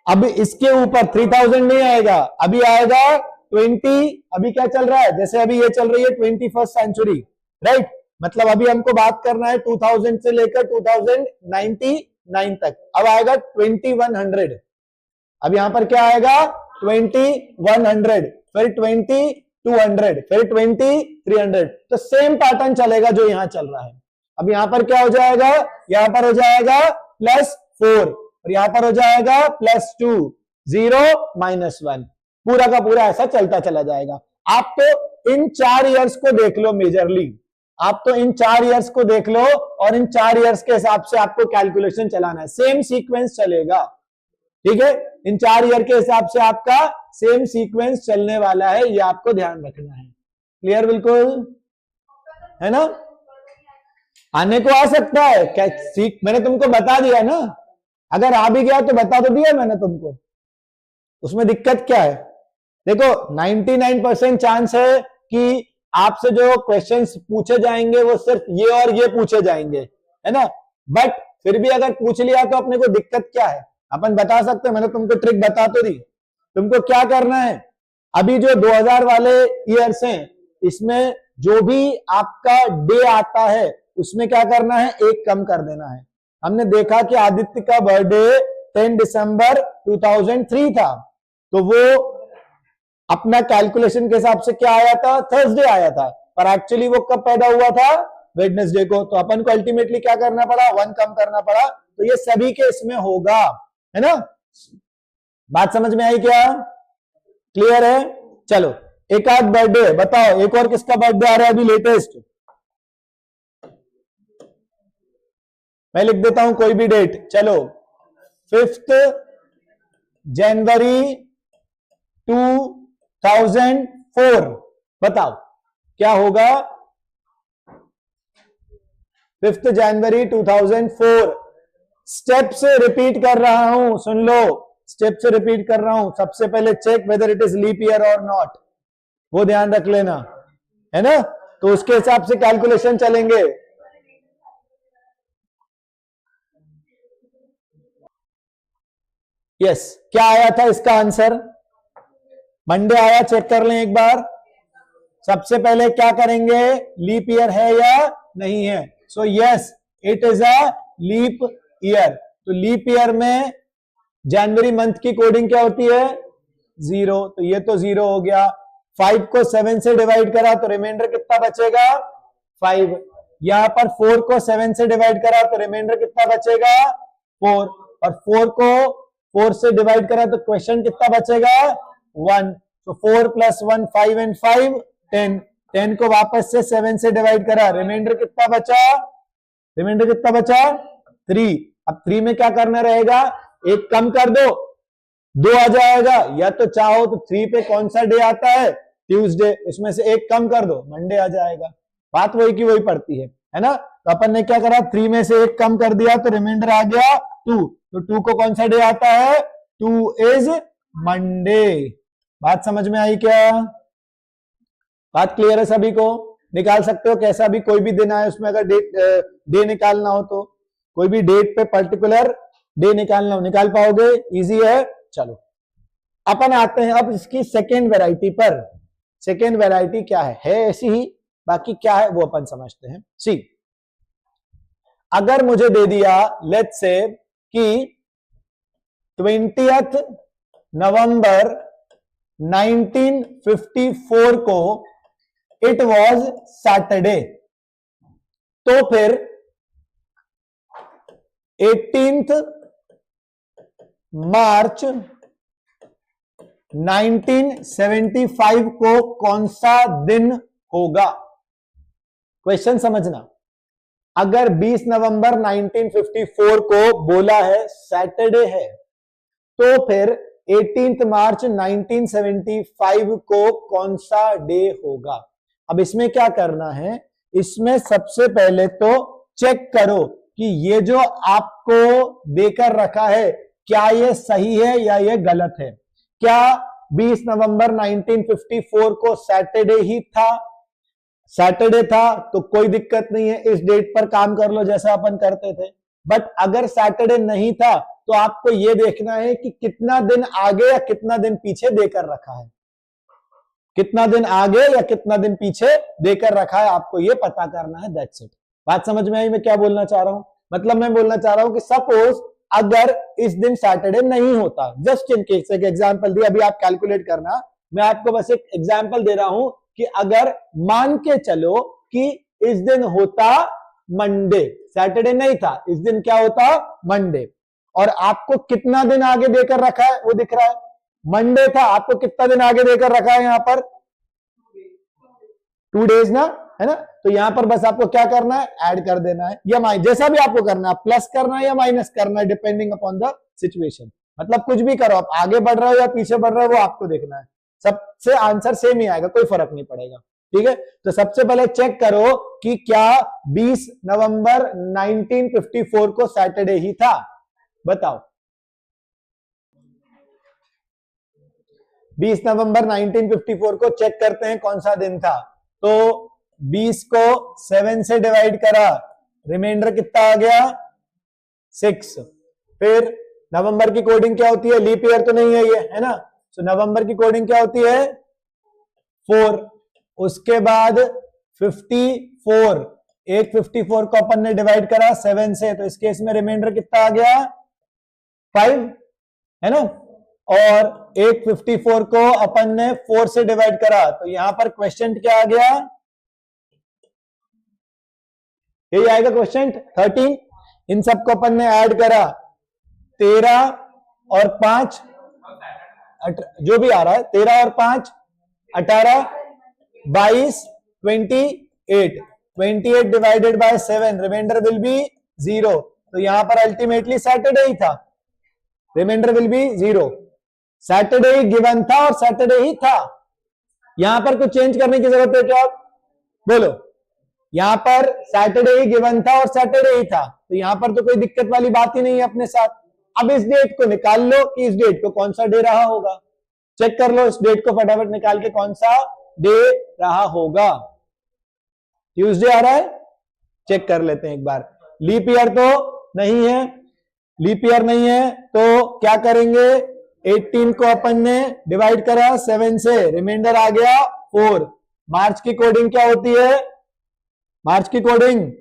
S1: अब इसके ऊपर 3000 नहीं आएगा, अभी आएगा 20। अभी क्या चल रहा है? जैसे अभी ये चल रही है 21st सेंचुरी, राइट। मतलब अभी हमको बात करना है 2000 से लेकर 2099 तक। अब आएगा 2100। अब यहां पर क्या आएगा? 2100, फिर 2200, फिर 2300। तो सेम पैटर्न चलेगा जो यहां चल रहा है। अब यहां पर क्या हो जाएगा? यहां पर हो जाएगा +4, और यहां पर हो जाएगा +2, 0, -1। पूरा का पूरा ऐसा चलता चला जाएगा। आप तो इन 4 इयर्स को देख लो मेजरली, आप तो इन 4 इयर्स को देख लो, और इन 4 इयर्स के हिसाब से आपको कैलकुलेशन चलाना है। सेम सीक्वेंस चलेगा, ठीक है। इन 4 ईयर के हिसाब से आपका सेम सीक्वेंस चलने वाला है, ये आपको ध्यान रखना है। क्लियर बिल्कुल, है ना। आने को आ सकता है क्या? मैंने तुमको बता दिया ना, अगर आ भी गया तो बता तो दिया मैंने तुमको, उसमें दिक्कत क्या है? देखो 99% चांस है कि आपसे जो क्वेश्चंस पूछे जाएंगे वो सिर्फ ये और ये पूछे जाएंगे, है ना। बट फिर भी अगर पूछ लिया तो अपने को दिक्कत क्या है? अपन बता सकते हैं, मैंने तुमको ट्रिक बता तो दी। तुमको क्या करना है? अभी जो 2000 वाले ईयर्स हैं, इसमें जो भी आपका डे आता है उसमें क्या करना है? एक कम कर देना है। हमने देखा कि आदित्य का बर्थडे 10 दिसंबर 2003 था, तो वो अपना कैलकुलेशन के हिसाब से क्या आया था? थर्सडे आया था, पर एक्चुअली वो कब पैदा हुआ था? वेडनेसडे को। तो अपन को अल्टीमेटली क्या करना पड़ा? 1 कम करना पड़ा। तो ये सभी के इसमें होगा, है ना। बात समझ में आई क्या? क्लियर है? चलो एक आध बर्थडे बताओ, एक और किसका बर्थडे आ रहा है अभी लेटेस्ट? मैं लिख देता हूं कोई भी डेट, चलो 5 जनवरी 2004। बताओ क्या होगा? 5 जनवरी 2004। स्टेप से रिपीट कर रहा हूं, सुन लो, स्टेप से रिपीट कर रहा हूं। सबसे पहले check whether it is leap year और नॉट, वो ध्यान रख लेना, है ना। तो उसके हिसाब से कैलकुलेशन चलेंगे। यस, क्या आया था इसका आंसर? मंडे आया, चेक कर लें एक बार। सबसे पहले क्या करेंगे, लीप ईयर है या नहीं है। So yes, it is a leap year. तो लीप ईयर में जनवरी मंथ की कोडिंग क्या होती है, 0, तो ये तो 0 हो गया। 5 को 7 से डिवाइड करा तो रिमाइंडर कितना बचेगा, 5। यहां पर 4 को 7 से डिवाइड करा तो रिमाइंडर कितना बचेगा, 4। और 4 को 4 से डिवाइड करा तो क्वेश्चन कितना बचेगा, 1। तो 4 + 1 5 एंड 5 10। 10 को वापस से 7 से डिवाइड करा, रिमाइंडर कितना बचा, रिमाइंडर कितना बचा, 3। अब 3 में क्या करना रहेगा, एक कम कर दो, 2 आ जाएगा। या तो चाहो तो 3 पे कौन सा डे आता है, ट्यूसडे, उसमें से एक कम कर दो, मंडे आ जाएगा। बात वही की वही पड़ती है ना। तो अपन ने क्या करा, 3 में से एक कम कर दिया तो रिमाइंडर आ गया 2। तो 2 को कौन सा डे आता है, 2 इज मंडे। बात समझ में आई क्या, बात क्लियर है सभी को। निकाल सकते हो कैसा भी, कोई भी दिन आए उसमें अगर डे निकालना हो तो, कोई भी डेट पे पर्टिकुलर डे निकालना हो, निकाल पाओगे, इजी है। चलो अपन आते हैं अब इसकी सेकेंड वैरायटी पर। सेकेंड वैरायटी क्या है ऐसी ही, बाकी क्या है वो अपन समझते हैं। सी, अगर मुझे दे दिया लेट्स से कि 20 नवंबर 1954 को इट वॉज सैटरडे, तो फिर 18 मार्च 1975 को कौन सा दिन होगा। क्वेश्चन समझना, अगर 20 नवंबर 1954 को बोला है सैटरडे है, तो फिर 18 मार्च 1975 को कौन सा डे होगा। अब इसमें क्या करना है, इसमें सबसे पहले तो चेक करो कि ये जो आपको देकर रखा है क्या ये सही है या ये गलत है। क्या 20 नवंबर 1954 को सैटरडे ही था, सैटरडे था तो कोई दिक्कत नहीं है, इस डेट पर काम कर लो जैसा अपन करते थे। बट अगर सैटरडे नहीं था तो आपको यह देखना है कि कितना दिन आगे या कितना दिन पीछे देकर रखा है, कितना दिन आगे या कितना दिन पीछे देकर रखा है, आपको यह पता करना है। That's it. बात समझ में आई मैं क्या बोलना चाह रहा हूं। मतलब मैं बोलना चाह रहा हूं कि सपोज अगर इस दिन सैटरडे नहीं होता, जस्ट इन केस एक एग्जांपल दिया, अभी आप कैलकुलेट करना, मैं आपको बस एक एग्जांपल दे रहा हूं कि अगर मान के चलो कि इस दिन होता मंडे, सैटरडे नहीं था, इस दिन क्या होता, मंडे, और आपको कितना दिन आगे देकर रखा है वो दिख रहा है, मंडे था, आपको कितना दिन आगे देकर रखा है यहां पर, 2 डेज ना, है ना। तो यहां पर बस आपको क्या करना है, ऐड कर देना है या माइनस, जैसा भी आपको करना है, प्लस करना है या माइनस करना है, डिपेंडिंग अपॉन द सिचुएशन। मतलब कुछ भी करो, आप आगे बढ़ रहे हो या पीछे बढ़ रहे हो वो आपको देखना है, सबसे आंसर सेम ही आएगा, कोई फर्क नहीं पड़ेगा। ठीक है, तो सबसे पहले चेक करो कि क्या 20 नवंबर 1954 को सैटरडे ही था, बताओ। 20 नवंबर 1954 को चेक करते हैं कौन सा दिन था। तो 20 को 7 से डिवाइड करा, रिमाइंडर कितना आ गया, 6। फिर नवंबर की कोडिंग क्या होती है, लीप ईयर तो नहीं है ये, है ना। तो नवंबर की कोडिंग क्या होती है, 4। उसके बाद 54, एक 54 को अपन ने डिवाइड करा 7 से, तो इस केस में रिमाइंडर कितना आ गया, 5, है ना। और एक 54 को अपन ने 4 से डिवाइड करा, तो यहां पर क्वेश्चन क्या आ गया, यही आएगा क्वेश्चन 13। इन सबको अपन ने ऐड करा, 13 और 5, जो भी आ रहा है, 13 और 5 18, 22, 28, 28 divided by 7, reminder will be 0। तो यहां पर अल्टीमेटली सैटरडे ही था, रिमाइंडर विल बी 0। सैटरडे ही गिवन था और सैटरडे ही था, यहां पर कुछ चेंज करने की जरूरत है क्या, बोलो। यहां पर सैटरडे ही गिवन था और सैटरडे ही था, तो यहां पर तो कोई दिक्कत वाली बात ही नहीं है अपने साथ। अब इस डेट को निकाल लो कि इस डेट को कौन सा डे रहा होगा, चेक कर लो इस डेट को फटाफट निकाल के, कौन सा डे रहा होगा। ट्यूसडे आ रहा है, चेक कर लेते हैं एक बार। लीप ईयर तो नहीं है, लीप ईयर नहीं है तो क्या करेंगे, 18 को अपन ने डिवाइड करा 7 से, रिमाइंडर आ गया 4। मार्च की कोडिंग क्या होती है? मार्च की कोडिंग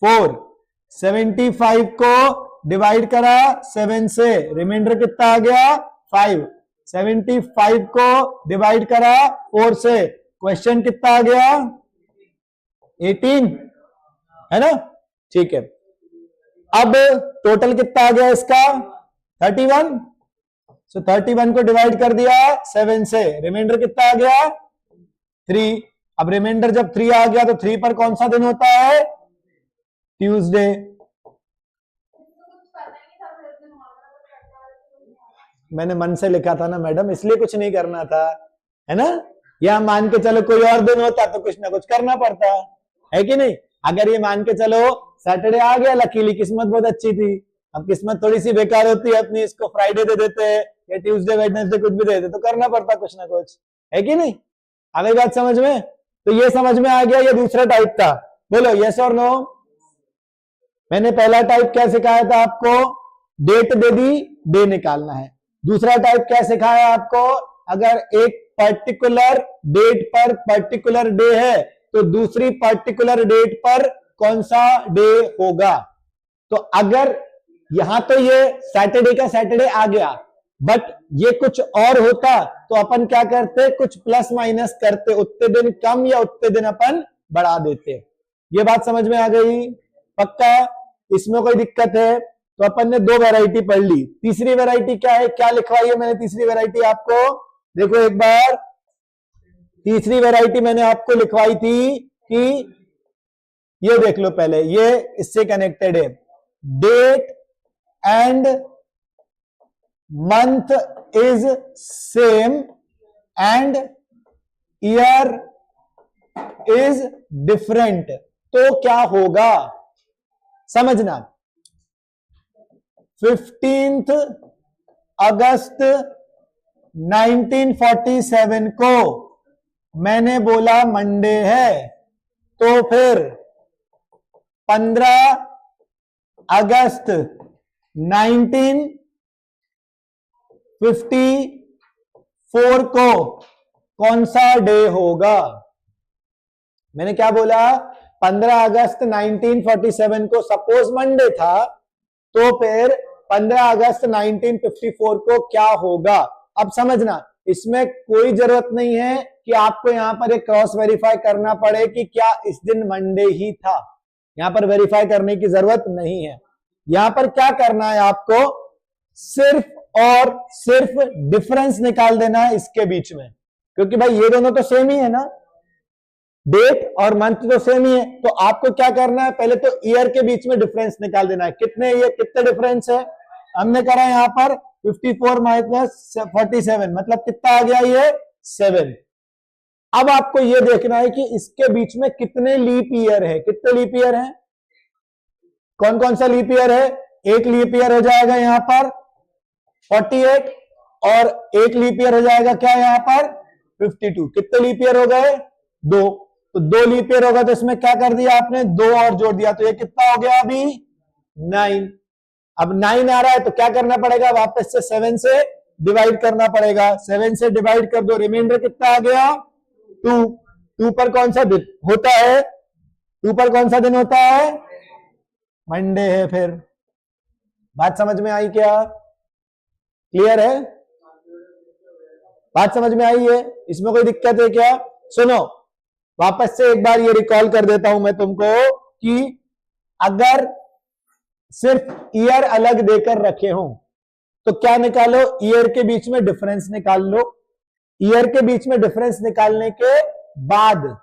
S1: 4। 75 को डिवाइड करा 7 से, रिमाइंडर कितना आ गया? 5। 75 को डिवाइड करा 4 से, क्वेश्चन कितना आ गया? 18, है ना? ठीक है, अब टोटल कितना आ गया इसका? 31। सो 31 को डिवाइड कर दिया 7 से, रिमाइंडर कितना आ गया? 3। अब रिमाइंडर जब 3 आ गया तो 3 पर कौन सा दिन होता है? ट्यूसडे। मैंने मन से लिखा था ना मैडम, इसलिए कुछ नहीं करना था, है ना? या मान के चलो कोई और दिन होता तो कुछ ना कुछ करना पड़ता, है कि नहीं? अगर ये मान के चलो सैटरडे आ गया, लकीली किस्मत बहुत अच्छी थी। अब किस्मत थोड़ी सी बेकार होती है अपनी, इसको फ्राइडे दे देते हैं या ट्यूसडे वेडनेसडे कुछ भी दे देते, तो करना पड़ता कुछ ना कुछ, है कि नहीं? आ गई बात समझ में? तो ये समझ में आ गया, ये दूसरा टाइप था। बोलो यस और नो। मैंने पहला टाइप क्या सिखाया था आपको? डेट दे दी, डे निकालना है। दूसरा टाइप क्या सिखाया आपको? अगर एक पर्टिकुलर डेट पर पर्टिकुलर डे है तो दूसरी पर्टिकुलर डेट पर कौन सा डे होगा। तो अगर यहां तो ये सैटरडे का सैटरडे आ गया, बट ये कुछ और होता तो अपन क्या करते? कुछ प्लस माइनस करते, उतने दिन कम या उतने दिन अपन बढ़ा देते। ये बात समझ में आ गई? पक्का? इसमें कोई दिक्कत है? तो अपन ने 2 वैरायटी पढ़ ली। तीसरी वैरायटी क्या है? क्या लिखवाई है मैंने तीसरी वैरायटी आपको? देखो एक बार, तीसरी वैरायटी मैंने आपको लिखवाई थी कि ये देख लो पहले, ये इससे कनेक्टेड है। Date and month is same and year is different, तो क्या होगा? समझना। 15 अगस्त 1947 को मैंने बोला मंडे है, तो फिर 15 अगस्त 1954 को कौन सा डे होगा? मैंने क्या बोला? 15 अगस्त 1947 को सपोज मंडे था, तो फिर 15 अगस्त 1954 को क्या होगा? अब समझना, इसमें कोई जरूरत नहीं है कि आपको यहां पर एक क्रॉस वेरीफाई करना पड़े कि क्या इस दिन मंडे ही था। यहां पर वेरीफाई करने की जरूरत नहीं है। यहां पर क्या करना है आपको? सिर्फ और सिर्फ डिफरेंस निकाल देना है इसके बीच में, क्योंकि भाई ये दोनों तो सेम ही है ना, डेट और मंथ तो सेम ही है। तो आपको क्या करना है? पहले तो ईयर के बीच में डिफरेंस निकाल देना है। कितने ये कितने डिफरेंस है? हमने करा यहां पर 54 माइनस 47, मतलब कितना आ गया? ये 7। अब आपको ये देखना है कि इसके बीच में कितने लीप ईयर है। कितने लीप ईयर है? कौन कौन सा लीप ईयर है? एक लीप ईयर हो जाएगा यहां पर 48, और एक लीप ईयर हो जाएगा क्या यहां पर? 52। कितने लीप ईयर हो गए? 2। तो 2 लीप ईयर होगा तो इसमें क्या कर दिया आपने? 2 और जोड़ दिया, तो ये कितना हो गया अभी? 9। अब 9 आ रहा है तो क्या करना पड़ेगा? वापस से 7 से डिवाइड करना पड़ेगा। 7 से डिवाइड कर दो, रिमाइंडर कितना आ गया? 2। 2 पर कौन सा दिन होता है? 2 पर कौन सा दिन होता है? मंडे है। फिर बात समझ में आई क्या? क्लियर है? बात समझ में आई है? इसमें कोई दिक्कत है क्या? सुनो, वापस से एक बार ये रिकॉल कर देता हूं मैं तुमको कि अगर सिर्फ ईयर अलग देकर रखे हो तो क्या निकालो? ईयर के बीच में डिफरेंस निकाल लो। ईयर के बीच में डिफरेंस निकालने के बाद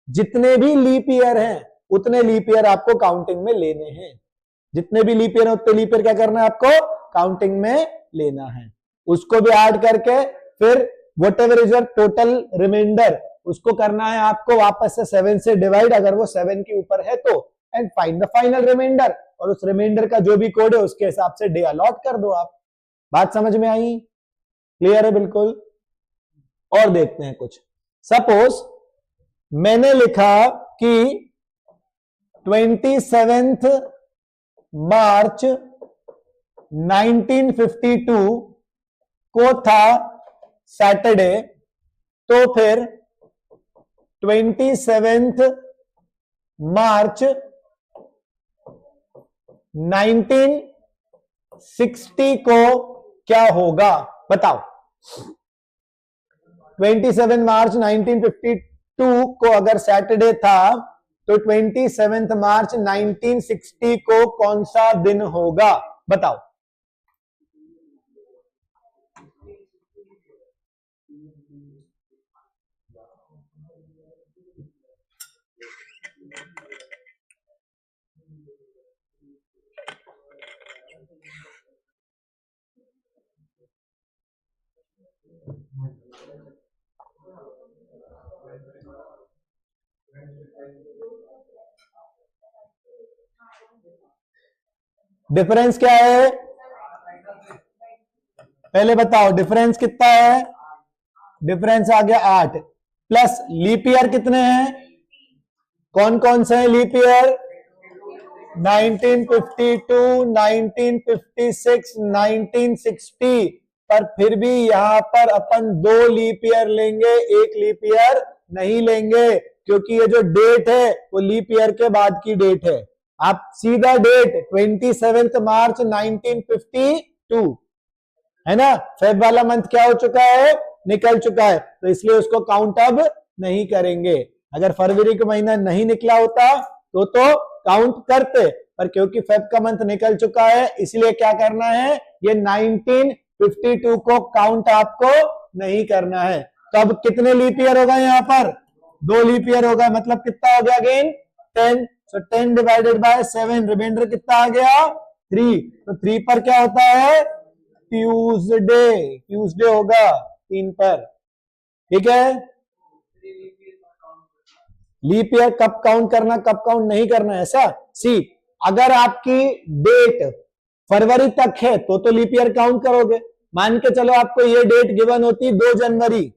S1: जितने भी लीप ईयर हैं उतने लीप ईयर आपको काउंटिंग में लेने हैं। जितने भी लीप ईयर हैं उतने लीप ईयर क्या करना है आपको? काउंटिंग में लेना है। उसको भी ऐड करके फिर whatever is your total reminder, उसको करना है आपको वापस से 7 से डिवाइड, अगर वो 7 के ऊपर है तो, and find the final reminder, और उस रिमाइंडर का जो भी कोड है उसके हिसाब से डे अलॉट कर दो आप। बात समझ में आई? क्लियर है बिल्कुल? और देखते हैं कुछ। सपोज मैंने लिखा कि 27 मार्च 1952 को था सैटरडे, तो फिर 27 मार्च 1960 को क्या होगा? बताओ। 27 मार्च 1952 को अगर सैटरडे था तो 27 मार्च 1960 को कौन सा दिन होगा? बताओ। डिफरेंस क्या है? पहले बताओ डिफरेंस कितना है? डिफरेंस आ गया 8, प्लस लीप ईयर कितने हैं? कौन कौन से हैं लीप ईयर? 1952, 1956, 1960। पर फिर भी यहां पर अपन 2 लीप ईयर लेंगे, एक लीप ईयर नहीं लेंगे, क्योंकि ये जो डेट है वो लीप ईयर के बाद की डेट है। आप सीधा डेट 27 मार्च 1952 है ना, फेब वाला मंथ क्या हो चुका है? निकल चुका है, तो इसलिए उसको काउंट अब नहीं करेंगे। अगर फरवरी का महीना नहीं निकला होता तो काउंट करते, पर क्योंकि फेब का मंथ निकल चुका है इसलिए क्या करना है? ये 1952 को काउंट आपको नहीं करना है। तो अब कितने लीप ईयर होगा? यहाँ पर 2 लीप ईयर होगा, मतलब कितना हो गया? Again 10। So 10 divided by 7, reminder कितना आ गया? 3। तो 3 पर क्या होता है? ट्यूसडे। ट्यूसडे होगा 3 पर, ठीक है। लीप ईयर कब काउंट करना, कब काउंट नहीं करना, ऐसा। सी, अगर आपकी डेट फरवरी तक है तो लीप ईयर काउंट करोगे। मान के चलो आपको ये डेट गिवन होती 2 जनवरी,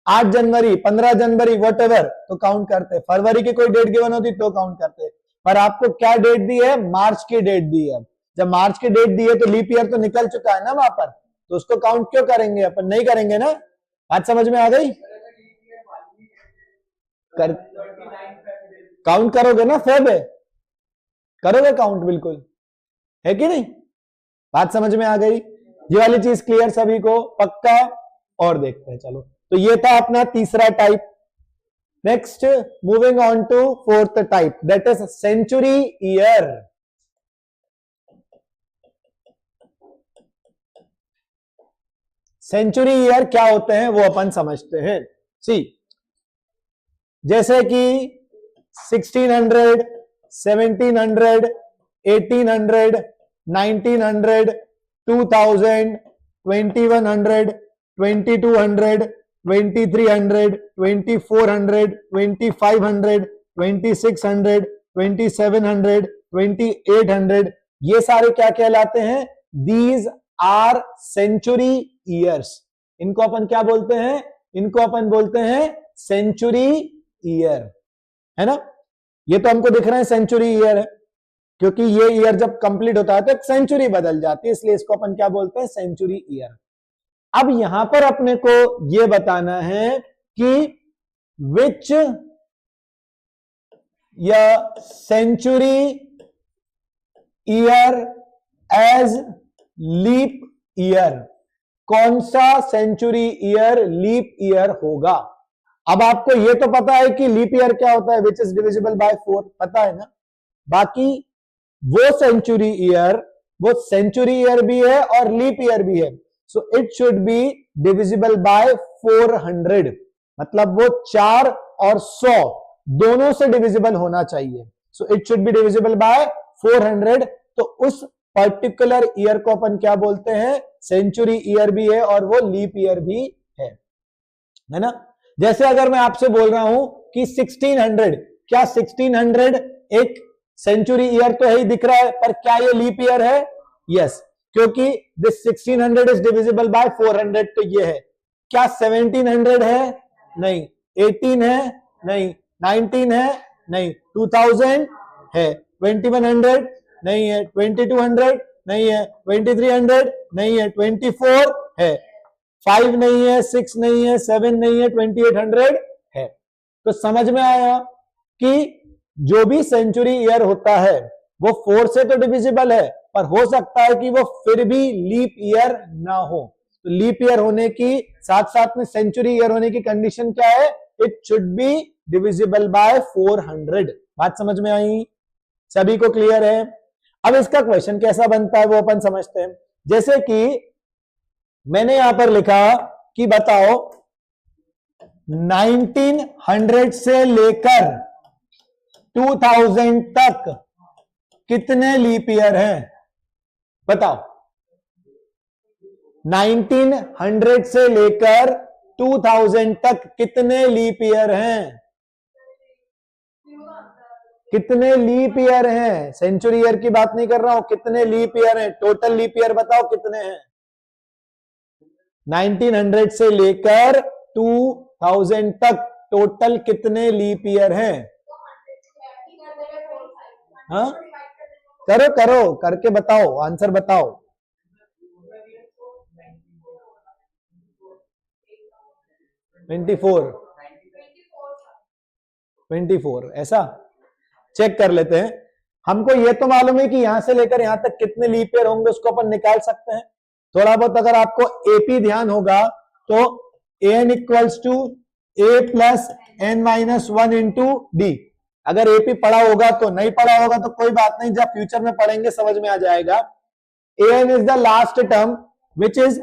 S1: 8 जनवरी, 15 जनवरी, वट एवर, तो काउंट करते। फरवरी की कोई डेट गिवन होती तो काउंट करते, पर आपको क्या डेट दी है? मार्च की डेट दी है। जब मार्च की डेट दी है तो लीप ईयर तो निकल चुका है ना वहां पर, तो उसको काउंट क्यों करेंगे? अपन नहीं करेंगे ना। बात समझ में आ गई? काउंट करोगे ना, फेब है, करोगे काउंट, बिल्कुल है कि नहीं? बात समझ में आ गई? ये वाली चीज क्लियर सभी को? पक्का? और देखते हैं, चलो। तो ये था अपना तीसरा type. Next, moving on to fourth type, that is century year. Century year क्या होते हैं वो अपन समझते हैं। सी, जैसे कि 1600, 1700, 1800, 1900, 2000, 2100, 2200, 2300, 2400, 2500, 2600, 2700, 2800, ये सारे क्या कहलाते हैं? These are century years. इनको अपन क्या बोलते हैं? इनको अपन बोलते हैं सेंचुरी ईयर, है ना। ये तो हमको दिख रहा है सेंचुरी ईयर है, क्योंकि ये ईयर जब कंप्लीट होता है तो एक सेंचुरी बदल जाती है, इसलिए इसको अपन क्या बोलते हैं? Century year. अब यहां पर अपने को ये बताना है कि विच या century year as leap year, कौन सा सेंचुरी ईयर लीप ईयर होगा। अब आपको ये तो पता है कि लीप ईयर क्या होता है, विच इज डिविजिबल बाय 4, पता है ना। बाकी वो सेंचुरी ईयर भी है और लीप ईयर भी है, so it should be divisible bye 400, मतलब वो 4 और 100 दोनों से डिविजिबल होना चाहिए। So it should be divisible bye 400। तो उस पर्टिकुलर ईयर को अपन क्या बोलते हैं? सेंचुरी ईयर भी है और वो लीप ईयर भी है ना। जैसे अगर मैं आपसे बोल रहा हूं कि 1600, क्या 1600 एक सेंचुरी ईयर तो है ही, दिख रहा है, पर क्या ये लीप ईयर है? यस, क्योंकि दिस 1600 इज डिविजिबल बाय 400, तो ये है। क्या 1700 है? नहीं। 18 है? नहीं। 19 है? नहीं। 2000 है? 2100 नहीं है। 2200 नहीं है। 2300 नहीं है। 24 है। 5 नहीं है, 6 नहीं है, 7 नहीं है, 2800 है। तो समझ में आया कि जो भी सेंचुरी ईयर होता है वो 4 से तो डिविजिबल है, पर हो सकता है कि वो फिर भी लीप ईयर ना हो। तो लीप ईयर होने की साथ साथ में सेंचुरी ईयर होने की कंडीशन क्या है? It should be divisible bye 400। बात समझ में आई? सभी को क्लियर है? अब इसका क्वेश्चन कैसा बनता है वो अपन समझते हैं। जैसे कि मैंने यहां पर लिखा कि बताओ 1900 से लेकर 2000 तक कितने लीप ईयर हैं? बताओ 1900 से लेकर 2000 तक कितने लीप ईयर हैं? कितने लीप ईयर हैं? सेंचुरी ईयर की बात नहीं कर रहा हूं, कितने लीप ईयर हैं? टोटल लीप ईयर बताओ कितने हैं? 1900 से लेकर 2000 तक टोटल कितने लीप ईयर हैं? हाँ, करो करो, करके बताओ, आंसर बताओ। 24 ऐसा चेक कर लेते हैं। हमको ये तो मालूम है कि यहां से लेकर यहां तक कितने लीप ईयर होंगे, उसको अपन निकाल सकते हैं। थोड़ा बहुत अगर आपको एपी ध्यान होगा तो an equals to a plus n minus 1 into d. अगर एपी पढ़ा होगा तो, नहीं पढ़ा होगा तो कोई बात नहीं, जब फ्यूचर में पढ़ेंगे समझ में आ जाएगा। an is the last term which is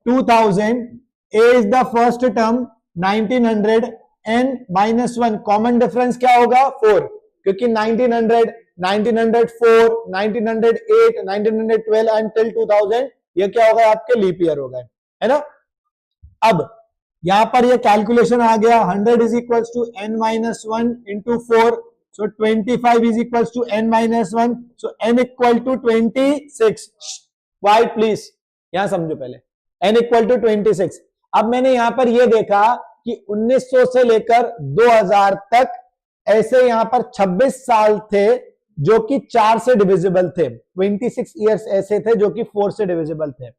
S1: 2000, a is the first term 1900, n minus 1 common difference क्या होगा? 4, क्योंकि 1900, 1904, 1908, 1912 एंड टिल 2000 ये क्या होगा? आपके लीप ईयर हो गए, है ना। अब यहां पर ये कैलकुलेशन आ गया, 100 is equals to n minus 1 into 4, so 25 is equals to n minus 1, so n equal to 26। Wait please, यहां समझो पहले, n इक्वल टू 26। अब मैंने यहां पर ये देखा कि 1900 से लेकर 2000 तक ऐसे यहां पर 26 साल थे जो कि 4 से डिविजिबल थे, 26 ईयर्स ऐसे थे जो कि 4 से डिविजिबल थे।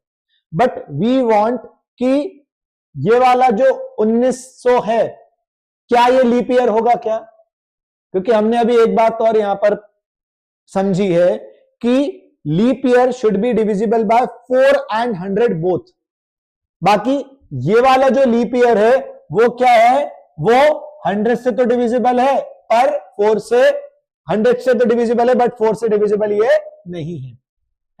S1: बट वी वांट कि ये वाला जो 1900 है, क्या ये लीप ईयर होगा क्या? क्योंकि हमने अभी एक बात और यहां पर समझी है कि leap year should be divisible by 4 and 100 both. बाकी ये वाला जो लीप ईयर है वो क्या है? वो 100 से तो डिविजिबल है, पर 4 से, 100 से तो डिविजिबल है बट 4 से डिविजिबल ये नहीं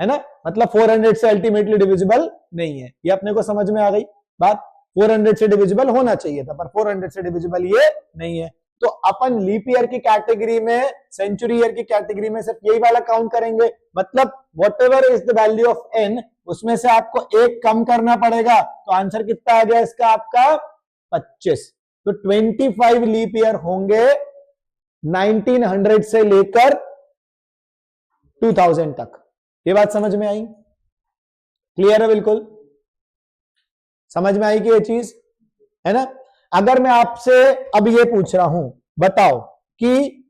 S1: है ना। मतलब 400 से अल्टीमेटली डिविजिबल नहीं है। ये अपने को समझ में आ गई बात। 400 से डिविजिबल होना चाहिए था, पर 400 से डिविजिबल ये नहीं है। तो अपन लीप ईयर की कैटेगरी में, सेंचुरी ईयर की कैटेगरी में सिर्फ यही वाला काउंट करेंगे। मतलब whatever is the value of n, उसमें से आपको एक कम करना पड़ेगा। तो आंसर कितना आ गया इसका? आपका 25। तो 25 लीप ईयर होंगे 1900 से लेकर 2000 तक। ये बात समझ में आई? क्लियर है? बिल्कुल समझ में आई कि ये चीज है ना। अगर मैं आपसे अब ये पूछ रहा हूं, बताओ कि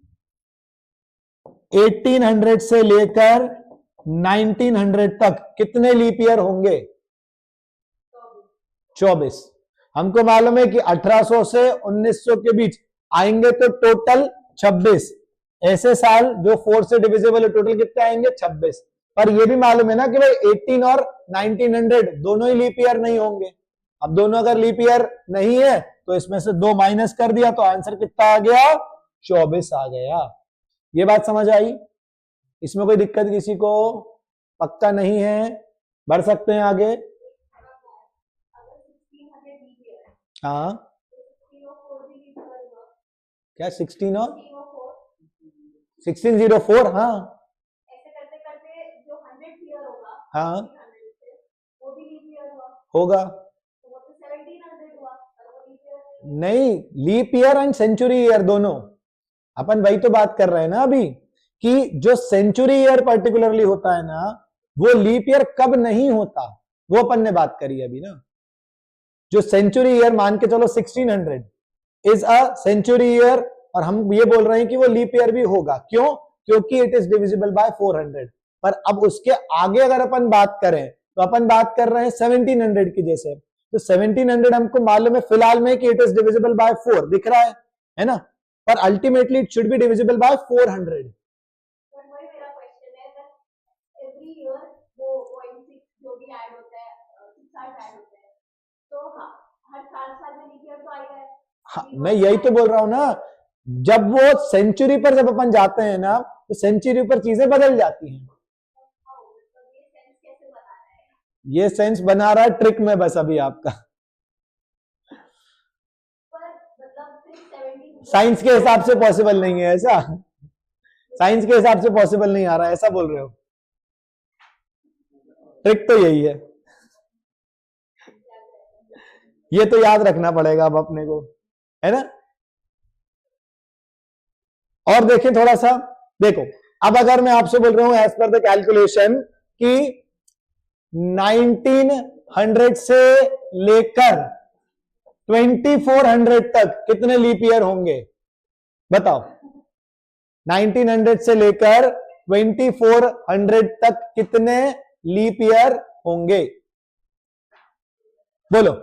S1: 1800 से लेकर 1900 तक कितने लीप ईयर होंगे? 24। हमको मालूम है कि 1800 से 1900 के बीच आएंगे तो टोटल 26 ऐसे साल जो 4 से डिविजिबल है। टोटल कितने आएंगे? 26। पर ये भी मालूम है ना कि भाई 18 और 1900 दोनों ही लीप ईयर नहीं होंगे। अब दोनों अगर लीप ईयर नहीं है तो इसमें से 2 माइनस कर दिया तो आंसर कितना आ गया? 24 आ गया। ये बात समझ आई? इसमें कोई दिक्कत किसी को? पक्का नहीं है? बढ़ सकते हैं आगे। हाँ क्या 16 और 1604? हाँ हाँ होगा। नहीं, leap year and century year दोनों। अपन वही तो बात कर रहे हैं ना अभी, कि जो सेंचुरी ईयर पर्टिकुलरली होता है ना, वो लीप ईयर कब नहीं होता वो अपन ने बात करी अभी ना। जो सेंचुरी ईयर मान के चलो 1600 इज अ सेंचुरी ईयर, और हम ये बोल रहे हैं कि वो लीप ईयर भी होगा। क्यों? क्योंकि इट इज डिविजिबल बाय 400। पर अब उसके आगे अगर अपन बात करें तो अपन बात कर रहे हैं 1700 की। जैसे तो 1700 हमको मालूम है फिलहाल में कि इट इज डिविजिबल बाय 4 दिख रहा है ना, पर ultimately it should be divisible bye 400। हाँ, मैं यही तो बोल रहा हूं ना, जब वो सेंचुरी पर जब अपन जाते हैं ना तो सेंचुरी पर चीजें बदल जाती हैं। ये सेंस बना रहा है ट्रिक में बस अभी आपका, साइंस के हिसाब से पॉसिबल नहीं है ऐसा, साइंस के हिसाब से पॉसिबल नहीं आ रहा है ऐसा बोल रहे हो, ट्रिक तो यही है, ये तो याद रखना पड़ेगा अब अपने को, है ना। और देखें थोड़ा सा, देखो अब अगर मैं आपसे बोल रहा हूं एज पर द कैलकुलेशन कि 1900 से लेकर 2400 तक कितने लीप ईयर होंगे, बताओ। 1900 से लेकर 2400 तक कितने लीप ईयर होंगे, बोलो।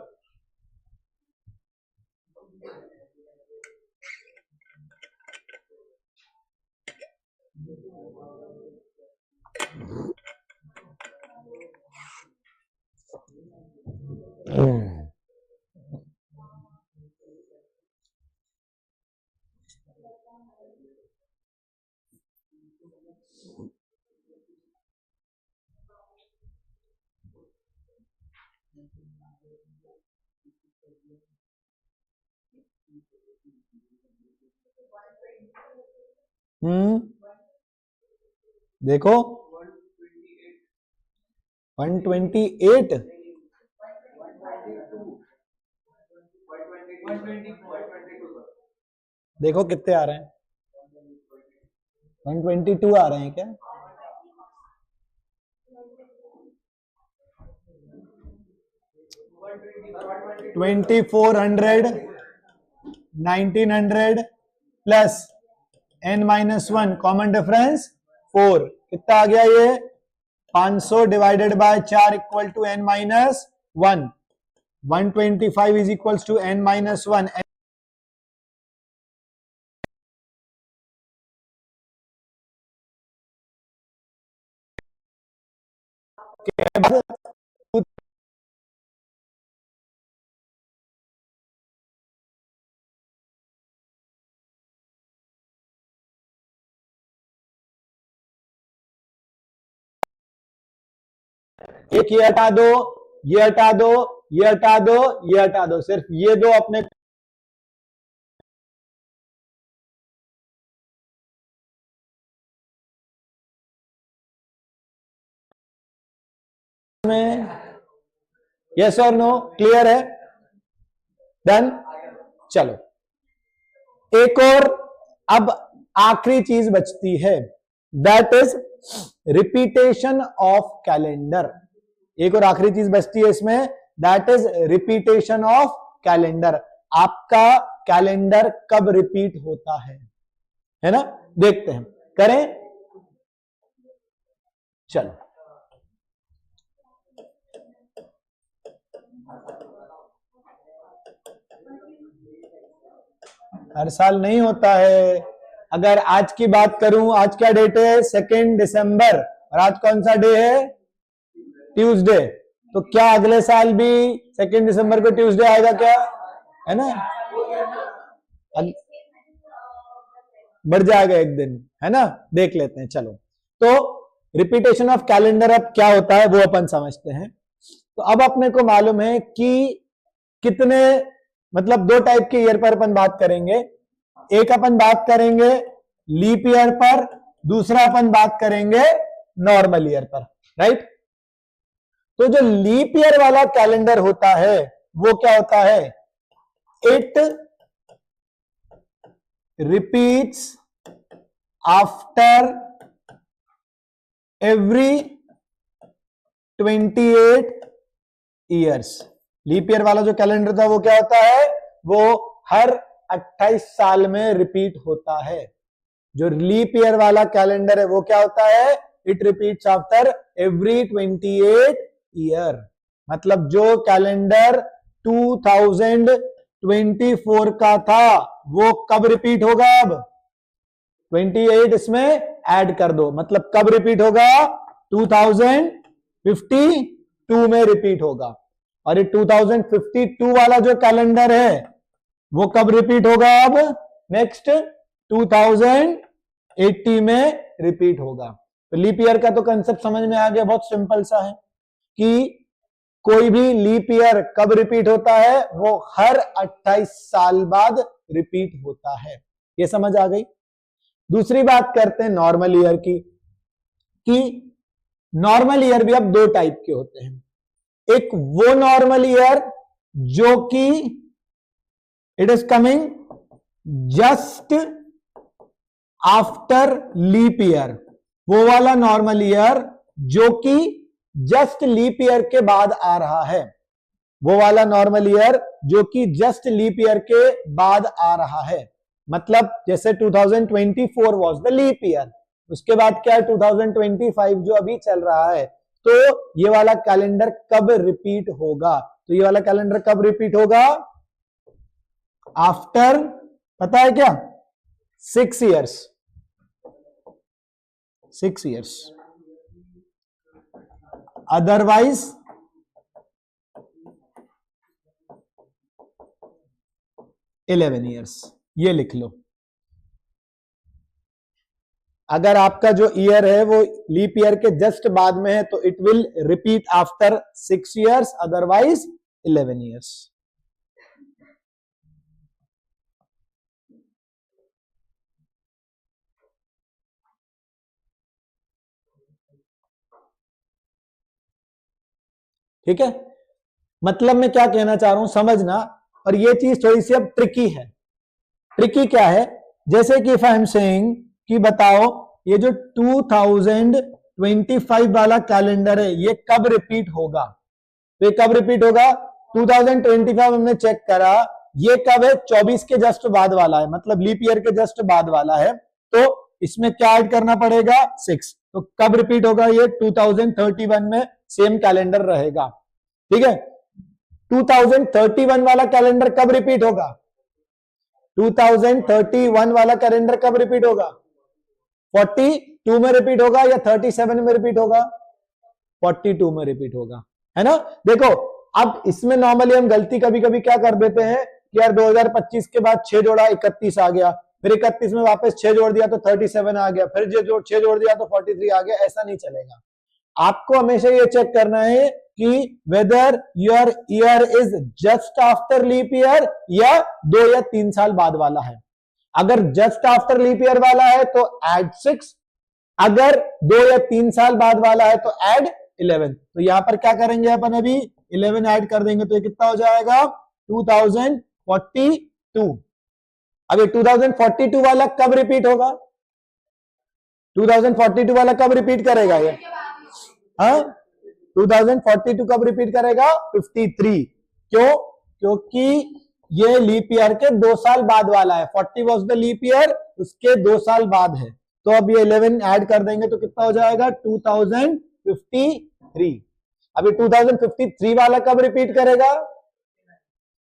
S1: देखो 128, देखो कितने आ रहे हैं, 122 आ रहे हैं क्या, twenty 400 1900 plus n-1 common difference 4, कितना आ गया ये 500 divided by 4 equal to n-1, 125 is equal to n-1, एक ये हटा दो, ये हटा दो, ये हटा दो, ये हटा दो, सिर्फ ये दो अपने में, यस और नो, क्लियर है, डन। चलो एक और अब आखिरी चीज बचती है, that is repetition of calendar. एक और आखिरी चीज बचती है इसमें, that is repetition of calendar. आपका कैलेंडर कब रिपीट होता है ना, देखते हैं, करें, चलो। हर साल नहीं होता है, अगर आज की बात करूं, आज क्या डेट है 2 दिसंबर, और आज कौन सा डे है, ट्यूसडे, तो क्या अगले साल भी 2 दिसंबर को ट्यूसडे आएगा क्या, है ना, बढ़ जाएगा एक दिन, है ना, देख लेते हैं, चलो। तो रिपीटेशन ऑफ कैलेंडर अब क्या होता है वो अपन समझते हैं। तो अब अपने को मालूम है कि कितने, मतलब 2 टाइप के ईयर पर अपन बात करेंगे, एक अपन बात करेंगे लीप ईयर पर, दूसरा अपन बात करेंगे नॉर्मल ईयर पर, राइट। तो जो लीप ईयर वाला कैलेंडर होता है वो क्या होता है, it repeats after every 28 years. Leap year वाला जो कैलेंडर था वो क्या होता है, वो हर 28 साल में रिपीट होता है। जो लीप ईयर वाला कैलेंडर है वो क्या होता है, it repeats after every 28 year. मतलब जो कैलेंडर 2024 का था वो कब रिपीट होगा? अब 28 इसमें ऐड कर दो, मतलब कब रिपीट होगा? 2052 में रिपीट होगा। और ये 2052 वाला जो कैलेंडर है वो कब रिपीट होगा? अब नेक्स्ट 2080 में रिपीट होगा। तो लीप ईयर का तो कंसेप्ट समझ में आ गया, बहुत सिंपल सा है कि कोई भी लीप ईयर कब रिपीट होता है? वो हर 28 साल बाद रिपीट होता है। ये समझ आ गई। दूसरी बात करते हैं नॉर्मल ईयर की, कि नॉर्मल ईयर भी अब दो टाइप के होते हैं। एक वो नॉर्मल ईयर जो कि it is coming just after leap year, वो वाला नॉर्मल ईयर जो कि जस्ट लीप ईयर के बाद आ रहा है, वो वाला नॉर्मल ईयर जो कि जस्ट लीप ईयर के बाद आ रहा है। मतलब जैसे 2024 वाज द लीप ईयर, उसके बाद क्या है 2025 जो अभी चल रहा है, तो ये वाला कैलेंडर कब रिपीट होगा? तो ये वाला कैलेंडर कब रिपीट होगा? आफ्टर, पता है क्या? 6 इयर्स, 6 इयर्स, अदरवाइज 11 इयर्स। ये लिख लो। अगर आपका जो ईयर है वो लीप ईयर के जस्ट बाद में है तो it will repeat after 6 years, otherwise 11 years. ठीक है, मतलब मैं क्या कहना चाह रहा हूं समझना। और ये चीज थोड़ी सी अब ट्रिकी है। ट्रिकी क्या है? जैसे कि इफ आई एम सेइंग कि बताओ ये जो 2025 वाला कैलेंडर है ये कब रिपीट होगा? तो ये कब रिपीट होगा? 2025 हमने चेक करा, ये कब है? 24 के जस्ट बाद वाला है, मतलब लीप ईयर के जस्ट बाद वाला है। तो इसमें क्या ऐड करना पड़ेगा? 6। तो कब रिपीट होगा ये? 2031 में सेम कैलेंडर रहेगा। ठीक है, 2031 वाला कैलेंडर कब रिपीट होगा? 2031 वाला कैलेंडर कब रिपीट होगा? 42 में रिपीट होगा या 37 में रिपीट होगा? 42 में रिपीट होगा, है ना। देखो अब इसमें नॉर्मली हम गलती कभी कभी क्या कर देते हैं कि यार 2025 के बाद 6 जोड़ा 31 आ गया, फिर 31 में वापस 6 जोड़ दिया तो 37 आ गया, फिर जो 6 जोड़ दिया तो 43 आ गया। ऐसा नहीं चलेगा। आपको हमेशा ये चेक करना है कि whether your year is just after leap year या 2 या 3 साल बाद वाला है। अगर जस्ट आफ्टर लीप ईयर वाला है तो ऐड 6, अगर 2 या 3 साल बाद वाला है तो ऐड 11। तो यहां पर क्या करेंगे अपन? अभी 11 ऐड कर देंगे तो ये कितना हो जाएगा? 2042। अब ये 2042 वाला कब रिपीट होगा? 2042 वाला कब रिपीट करेगा ये? हाँ, 2042 कब रिपीट करेगा? 53। क्यों? क्योंकि ये लीप ईयर के 2 साल बाद वाला है। 40 वॉज द लीप ईयर, उसके 2 साल बाद है। तो अब ये 11 ऐड कर देंगे तो कितना हो जाएगा? 2053। अभी 2053 वाला कब रिपीट करेगा?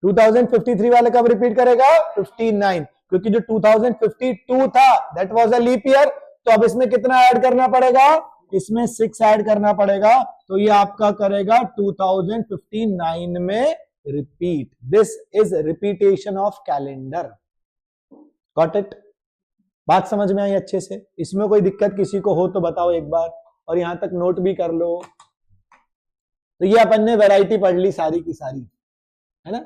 S1: 2053 वाला कब रिपीट करेगा? 59। क्योंकि जो 2052 था that was a leap year, तो अब इसमें कितना ऐड करना पड़ेगा? इसमें 6 ऐड करना पड़ेगा। तो ये आपका करेगा 2059 में repeat. This is repetition of calendar. Got it? बात समझ में आई अच्छे से? इसमें कोई दिक्कत किसी को हो तो बताओ एक बार, और यहां तक नोट भी कर लो। तो ये अपन ने वैरायटी पढ़ ली सारी की सारी, है ना।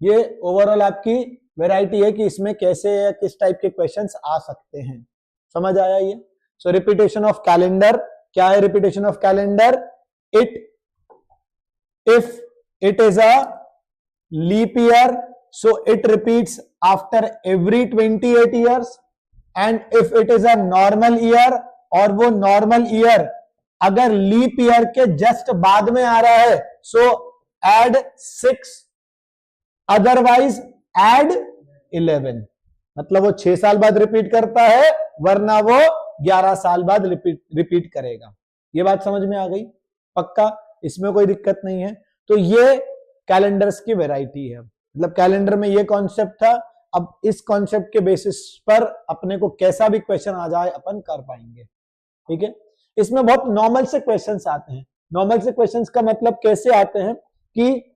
S1: ये ओवरऑल आपकी वैरायटी है कि इसमें कैसे या किस टाइप के क्वेश्चंस आ सकते हैं। समझ आया ये? सो रिपीटेशन ऑफ कैलेंडर क्या है? Repetition of calendar, if it is a leap year so it repeats after every 28 years, and if it is a normal year, और वो नॉर्मल ईयर अगर लीप ईयर के जस्ट बाद में आ रहा है सो ऐड 6, अदरवाइज ऐड 11। मतलब वो 6 साल बाद रिपीट करता है, वरना वो 11 साल बाद रिपीट करेगा। ये बात समझ में आ गई? पक्का? इसमें कोई दिक्कत नहीं है। तो ये कैलेंडर्स की वैरायटी है। मतलब कैलेंडर में ये कॉन्सेप्ट था, अब इस कॉन्सेप्ट के बेसिस पर अपने को कैसा भी क्वेश्चन आ जाए अपन कर पाएंगे। ठीक है, इसमें बहुत नॉर्मल से क्वेश्चंस आते हैं। नॉर्मल से क्वेश्चंस का मतलब कैसे आते हैं कि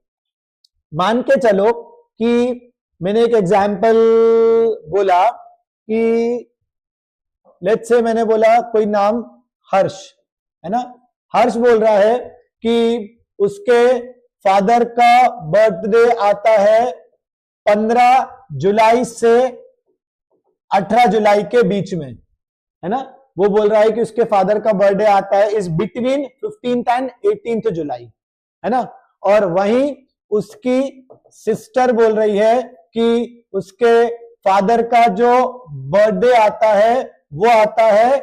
S1: मान के चलो कि मैंने एक एग्जाम्पल बोला कि लेट्स से मैंने बोला कोई नाम हर्ष है ना, हर्ष बोल रहा है कि उसके फादर का बर्थडे आता है 15 जुलाई से 18 जुलाई के बीच में, है ना। वो बोल रहा है कि उसके फादर का बर्थडे आता है is between 15th and 18th जुलाई, है ना। और वहीं उसकी सिस्टर बोल रही है कि उसके फादर का जो बर्थडे आता है वो आता है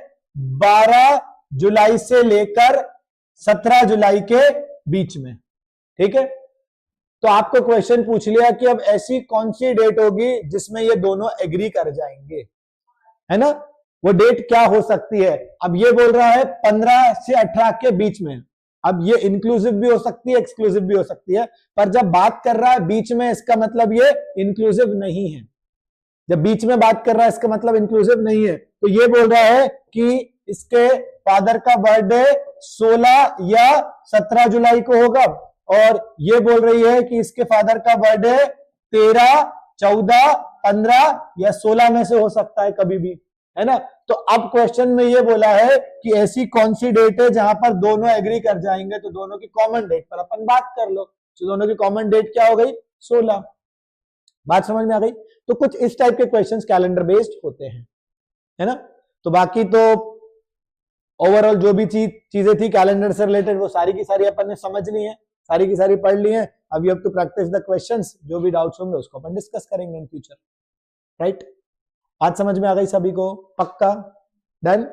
S1: 12 जुलाई से लेकर 17 जुलाई के बीच में। ठीक है, तो आपको क्वेश्चन पूछ लिया कि अब ऐसी कौन सी डेट होगी जिसमें ये दोनों एग्री कर जाएंगे, है ना। वो डेट क्या हो सकती है? अब ये बोल रहा है 15 से 18 के बीच में। अब ये इंक्लूसिव भी हो सकती है, एक्सक्लूसिव भी हो सकती है, पर जब बात कर रहा है बीच में, इसका मतलब ये इंक्लूसिव नहीं है। जब बीच में बात कर रहा है इसका मतलब इंक्लूसिव नहीं है। तो ये बोल रहा है कि इसके फादर का बर्थडे 16 या 17 जुलाई को होगा, और ये बोल रही है कि इसके फादर का बर्थडे 13, 14, 15 या 16 में से हो सकता है कभी भी, है ना। तो अब क्वेश्चन में ये बोला है कि ऐसी कौन सी डेट है जहां पर दोनों एग्री कर जाएंगे, तो दोनों की कॉमन डेट पर अपन बात कर लो। तो दोनों की कॉमन डेट क्या हो गई? 16। बात समझ में आ गई? तो कुछ इस टाइप के क्वेश्चंस कैलेंडर बेस्ड होते हैं, है ना। तो बाकी तो ओवरऑल जो भी चीजें थी कैलेंडर से रिलेटेड वो सारी की सारी अपन ने समझ ली है, सारी की सारी पढ़ ली है। अब you have to practise the questions, जो भी डाउट्स होंगे उसको अपन डिस्कस करेंगे इन फ्यूचर, राइट। आज समझ में आ गई सभी को? पक्का? डन?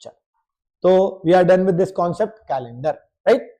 S1: चलो, तो we are done with this concept calendar, right.